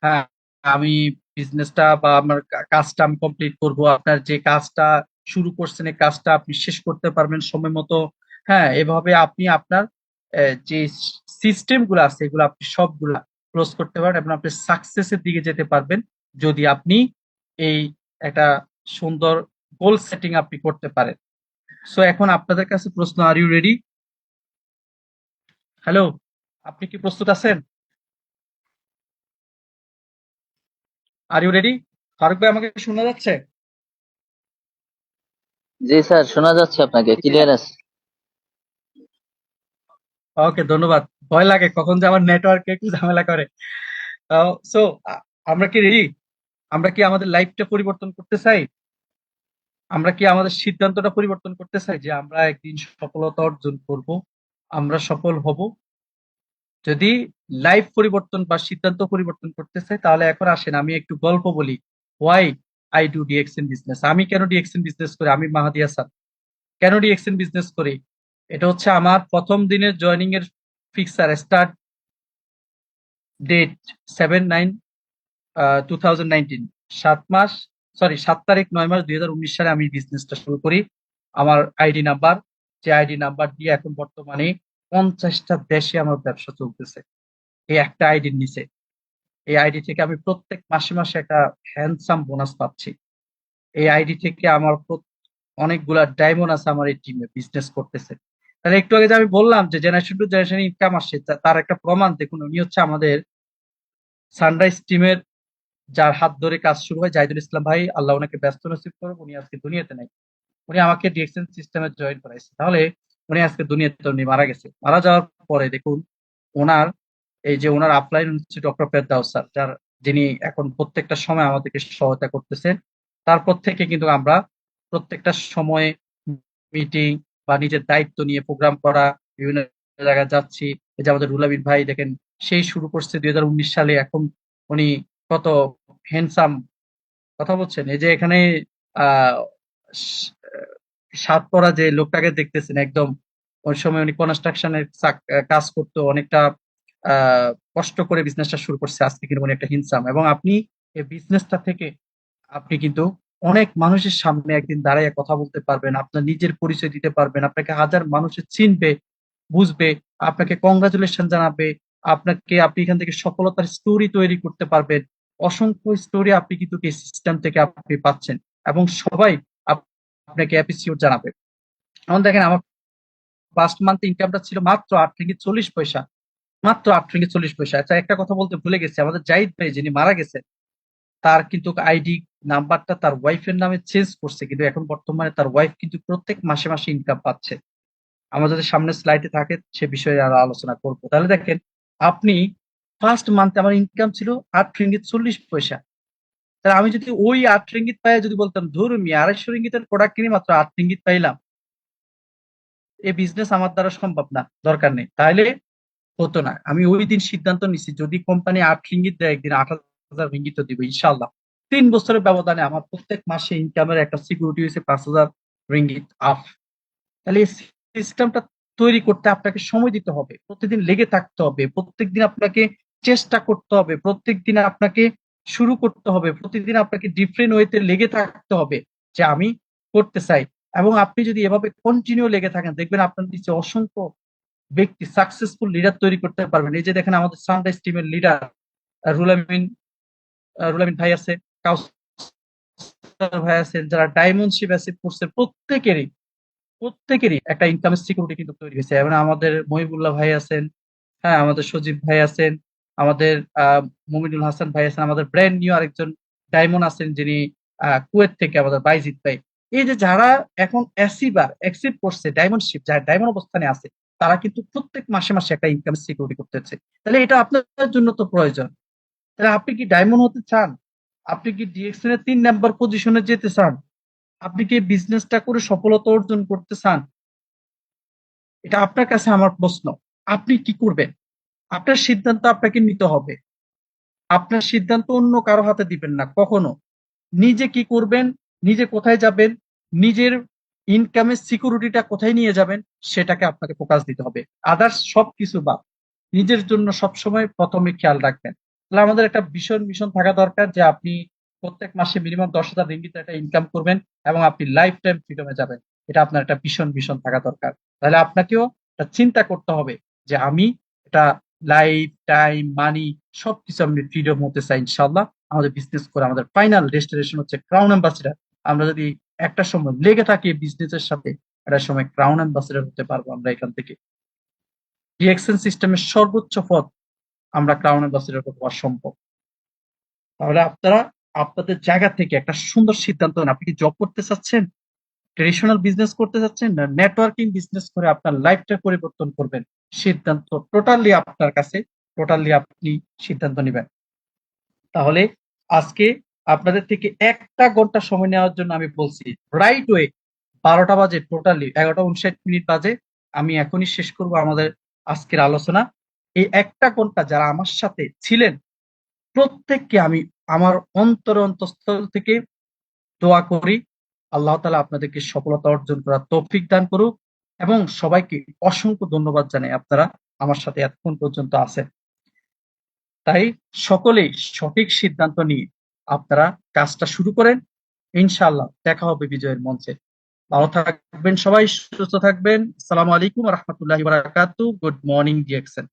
হ্যাঁ আমি বিজনেসটা বা আমার কাজটা আমি কমপ্লিট করব। আপনার যে কাজটা শুরু করছেন এই কাজটা আপনি শেষ করতে পারবেন সময় মতো। হ্যাঁ, এভাবে আপনি আপনার যে সিস্টেম গুলো আছে এগুলো আপনি সবগুলা ক্লোজ করতে পারেন এবং আপনি সাকসেসের দিকে যেতে পারবেন যদি আপনি এই একটা সুন্দর গোল সেটিং আপনি করতে পারেন। সো এখন আপনাদের কাছে প্রশ্ন, আর ইউ রেডি? হ্যালো, আপনি কি প্রস্তুত আছেন? আর ইউ রেডি? ফারুক ভাই আমাকে শোনা যাচ্ছে? জি স্যার, শোনা যাচ্ছে, আপনাকে ক্লিয়ার আছে। ওকে, ধন্যবাদ। ভয় লাগে কখন যে আমার নেটওয়ার্ক একটু ঝামেলা করে। সো আমরা কি রেডি? আমরা কি আমাদের লাইফটা পরিবর্তন করতে চাই? আমরা কি আমাদের সিদ্ধান্তটা পরিবর্তন করতে চাই যে আমরা একদিন সফলতা অর্জন করব, আমরা সফল হব? যদি লাইফ পরিবর্তন বা সিদ্ধান্ত পরিবর্তন করতে চাই তাহলে এখন আসেন আমি একটু গল্প বলি। Why I do DXN business, আমি কেন ডিএক্সএন বিজনেস করি, আমি মাহাদি হাসান কেন ডিএক্সএন বিজনেস করি। এটা হচ্ছে আমার প্রথম দিনের জয়নিং এর ফিক্সার, স্টার্ট ডেট 7/9 2019, 7 মাস, সরি 7 তারিখ 9 মাস 2019 সালে আমি বিজনেসটা শুরু করি। আমার আইডি নাম্বার, যে আইডি নাম্বার দিয়ে এখন বর্তমানে 50টা দেশে আমার ব্যবসা চলতেছে এই একটা আইডির নিচে। এই আইডি থেকে আমি প্রত্যেক মাসে মাসে একটা হ্যান্ডসাম বোনাস পাচ্ছি। এই আইডি থেকে আমার অনেকগুলা ডায়মন্ড আছে আমার এই টিমে বিজনেস করতেছে। তাহলে একটু আগে যে আমি বললাম যে জেনারেশন টু জেনারেশন ইনকাম আসছে, তার একটা প্রমাণ দেখুন, উনি হচ্ছে আমাদের সানরাইজ টিমের যার হাত ধরে কাজ শুরু হয়, জাহিদুল ইসলাম ভাই, আল্লাহ ওনাকে ব্যস্ত নসিব করুক, উনি আজকে দুনিয়াতে নাই। উনি আমাকে ডিএক্সএন সিস্টেমে জয়েন করাইছে, তাহলে উনি আজকে দুনিয়াতে উনি মারা গেছে। মারা যাওয়ার পরে দেখুন ওনার এই যে ওনার আপলাইন হচ্ছে ডক্টর ফেরদাউস স্যার, যার যিনি এখন প্রত্যেকটা সময় আমাদেরকে সহায়তা করতেছেন। তারপর থেকে কিন্তু আমরা প্রত্যেকটা সময়ে মিটিং বা নিজের দায়িত্ব নিয়ে প্রোগ্রাম করা, বিভিন্ন জায়গায় যাচ্ছি। এই যে আমাদের রুলাবিন ভাই দেখেন, সেই শুরু করছে 2019 সালে, এখন উনি কত হ্যান্ডসাম, কথা বলছেন। এই যে এখানে আহ সাত পরা যে লোকটাকে দেখতেছেন, একদম ওই সময় উনি কনস্ট্রাকশনের কাজ করতো, অনেকটা আহ কষ্ট করে বিজনেসটা শুরু করছে, আজকে কিন্তু উনি একটা হিনসাম। এবং আপনি এই বিজনেসটা থেকে আপনি কিন্তু অনেক মানুষের সামনে একদিন দাঁড়িয়ে কথা বলতে পারবেন, আপনার নিজের পরিচয় দিতে পারবেন, আপনাকে হাজার মানুষের চিনবে, বুঝবে, আপনাকে কংগ্রাচুলেশন জানাবে, আপনি এখান থেকে সফলতার স্টোরি তৈরি করতে পারবেন। অসংখ্য স্টোরি আপনি কিন্তু এই সিস্টেম থেকে আপনি পাচ্ছেন, এবং সবাই আপনাকে অ্যাপ্রিসিয়েট জানাবে। এখন দেখেন আমার ফার্স্ট মান্থ ইনকামটা ছিল মাত্র 8 রিঙ্গিত 40 পয়সা, মাত্র 8 রিঙ্গিত 40 পয়সা। আচ্ছা, একটা কথা বলতে ভুলে গেছি, আমাদের জাহিদ ভাই যিনি মারা গেছেন, তার কিন্তু আইডি নাম্বারটা তার ওয়াইফের নামে চেঞ্জ করছে, কিন্তু এখন বর্তমানে তার ওয়াইফ কিন্তু প্রত্যেক মাসে মাসে ইনকাম পাচ্ছে। আমরা যদি সামনে স্লাইডে থাকে সে বিষয়ে আরো আলোচনা করবো। তাহলে দেখেন আপনি, ফার্স্ট মান্থে আমার ইনকাম ছিল 8 রিঙ্গিত 40 পয়সা। তাহলে আমি যদি ওই 8 রিঙ্গিত পাই যদি বলতাম ধরুন 250 রিঙ্গিতের প্রোডাক্ট কিনে মাত্র 8 রিঙ্গিত পাইলাম, এই বিজনেস আমার দ্বারা সম্ভব না, দরকার নেই, তাহলে হতো না। আমি ওই দিন সিদ্ধান্ত নিছি, যদি কোম্পানি 8 রিঙ্গিত দেয়, একদিন 8,000 রিঙ্গিত দিব ইনশাল্লাহ। 3 বছরের ব্যবধানে আমার প্রত্যেক মাসে ইনকামের একটা সিকিউরিটি হয়েছে 5,000 রিঙ্গিত আপ। তাহলে এই সিস্টেমটা তৈরি করতে আপনাকে সময় দিতে হবে, প্রতিদিন লেগে থাকতে হবে, প্রত্যেকদিন আপনাকে চেষ্টা করতে হবে, প্রত্যেকদিন আপনাকে শুরু করতে হবে, প্রতিদিন আপনাকে ডিফারেন্ট ওয়েতে লেগে থাকতে হবে যে আমি করতে চাই। এবং আপনি যদি এভাবে কন্টিনিউ লেগে থাকেন, দেখবেন আপনার নিচে অসংখ্য ব্যক্তি, সাকসেসফুল লিডার তৈরি করতে পারবেন। এই যে দেখেন আমাদের সানরাইজ টিমের লিডার রুলামিন, রুলামিন ভাই আছে, কাউসার ভাই আছেন, যারা ডায়মন্ড শিপ অ্যাচিভ করছে, প্রত্যেকেরই একটা ইনকামের সিকিউরিটি কিন্তু তৈরি হয়েছে। এবং আমাদের মহিবুল্লাহ ভাই আছেন, হ্যাঁ আমাদের সজীব ভাই আছেন, আমাদের মুমিনুল হাসান ভাই আছেন, আমাদের ব্র্যান্ড নিউ আরেকজন ডায়মন্ড আছেন যিনি কুয়েত থেকে, আমাদের বাইজিৎ ভাই। এই যে যারা এখন অ্যাক্সিভ করছে ডায়মন্ড শিপ, যারা ডায়মন্ড অবস্থানে আছে, তারা কিন্তু প্রত্যেক মাসে মাসে একটা ইনকাম সিকিউরিটি করতেছে। তাহলে এটা আপনার জন্য তো প্রয়োজন। তাহলে আপনি কি ডায়মন্ড হতে চান? আপনি কি ডিএক্সএন এর 3 নাম্বার পজিশনে যেতে চান? আপনি কি বিজনেসটা করে সফলতা অর্জন করতে চান? এটা আপনার কাছে আমার প্রশ্ন। আপনি কি করবেন? আপনার সিদ্ধান্ত আপনাকে নিতে হবে। আপনার সিদ্ধান্ত অন্য কারো হাতে দিবেন না কখনো। নিজে কি করবেন, নিজে কোথায় যাবেন, নিজের ইনকামের সিকিউরিটিটা কোথায় নিয়ে যাবেন, সেটাকে আপনাকে ফোকাস দিতে হবে। আদার্স সবকিছু বাদ, নিজের জন্য সবসময় প্রথমে খেয়াল রাখবেন। তাহলে আমাদের একটা ভীষণ ভীষণ থাকা দরকার যে আপনি প্রত্যেক মাসে মিনিমাম 10,000 রিঙ্গিত একটা ইনকাম করবেন, এবং আপনি লাইফ টাইম ফ্রিডমে যাবেন। এটা আপনার একটা ভীষণ ভীষণ থাকা দরকার। তাহলে আপনাকেও একটা চিন্তা করতে হবে যে আমি এটা লাইফ টাইম মানি সবকিছু আমি ফ্রিডম হতে চাই ইনশাল্লাহ। আমাদের বিজনেস করে আমাদের ফাইনাল ডেস্টিনেশন হচ্ছে ক্রাউন অ্যাম্বাসিডার। আমরা যদি একটা সময় লেগে থাকি বিজনেসের সাথে, একটা সময় ক্রাউন অ্যাম্বাসিডার হতে পারবো আমরা এখান থেকে। ডিএক্সএন সিস্টেমের সর্বোচ্চ পদ আমরা ক্রাউন অ্যাম্বাসিডার হওয়া সম্ভব। তাহলে আপনারা আপনাদের জায়গা থেকে একটা সুন্দর সিদ্ধান্ত নেন। আপনি কি জব করতে চাচ্ছেন, ট্রেডিশনাল বিজনেস করতে চাচ্ছেন, না নেটওয়ার্কিং বিজনেস করে আপনার লাইফটা পরিবর্তন করবেন? সিদ্ধান্ত টোটালি আপনার কাছে, টোটালি আপনি সিদ্ধান্ত নেবেন। তাহলে আজকে আপনাদের থেকে 1টা ঘন্টা সময় নেওয়ার জন্য আমি বলছি, রাইট ওয়ে 12টা বাজে, টোটালি 11টা 59 বাজে, আমি এখনই শেষ করব আমাদের আজকের আলোচনা। এই 1টা ঘন্টা যারা আমার সাথে ছিলেন, প্রত্যেককে আমি আমার অন্তরস্থল থেকে দোয়া করি আল্লাহ তাআলা আপনাদেরকে সফলতা অর্জন করার তৌফিক দান করুক। এবং সবাইকে অসংখ্য ধন্যবাদ জানাই, আপনারা আমার সাথে এতক্ষণ পর্যন্ত আছেন। তাই সকলেই সঠিক সিদ্ধান্ত নিয়ে আপনারা কাজটা শুরু করেন। ইনশাআল্লাহ দেখা হবে বিজয়ের মঞ্চে। ভালো থাকবেন সবাই, সুস্থ থাকবেন। আসসালামু আলাইকুম ওয়া রাহমাতুল্লাহি ওয়া বারাকাতুহু। Good morning DXN.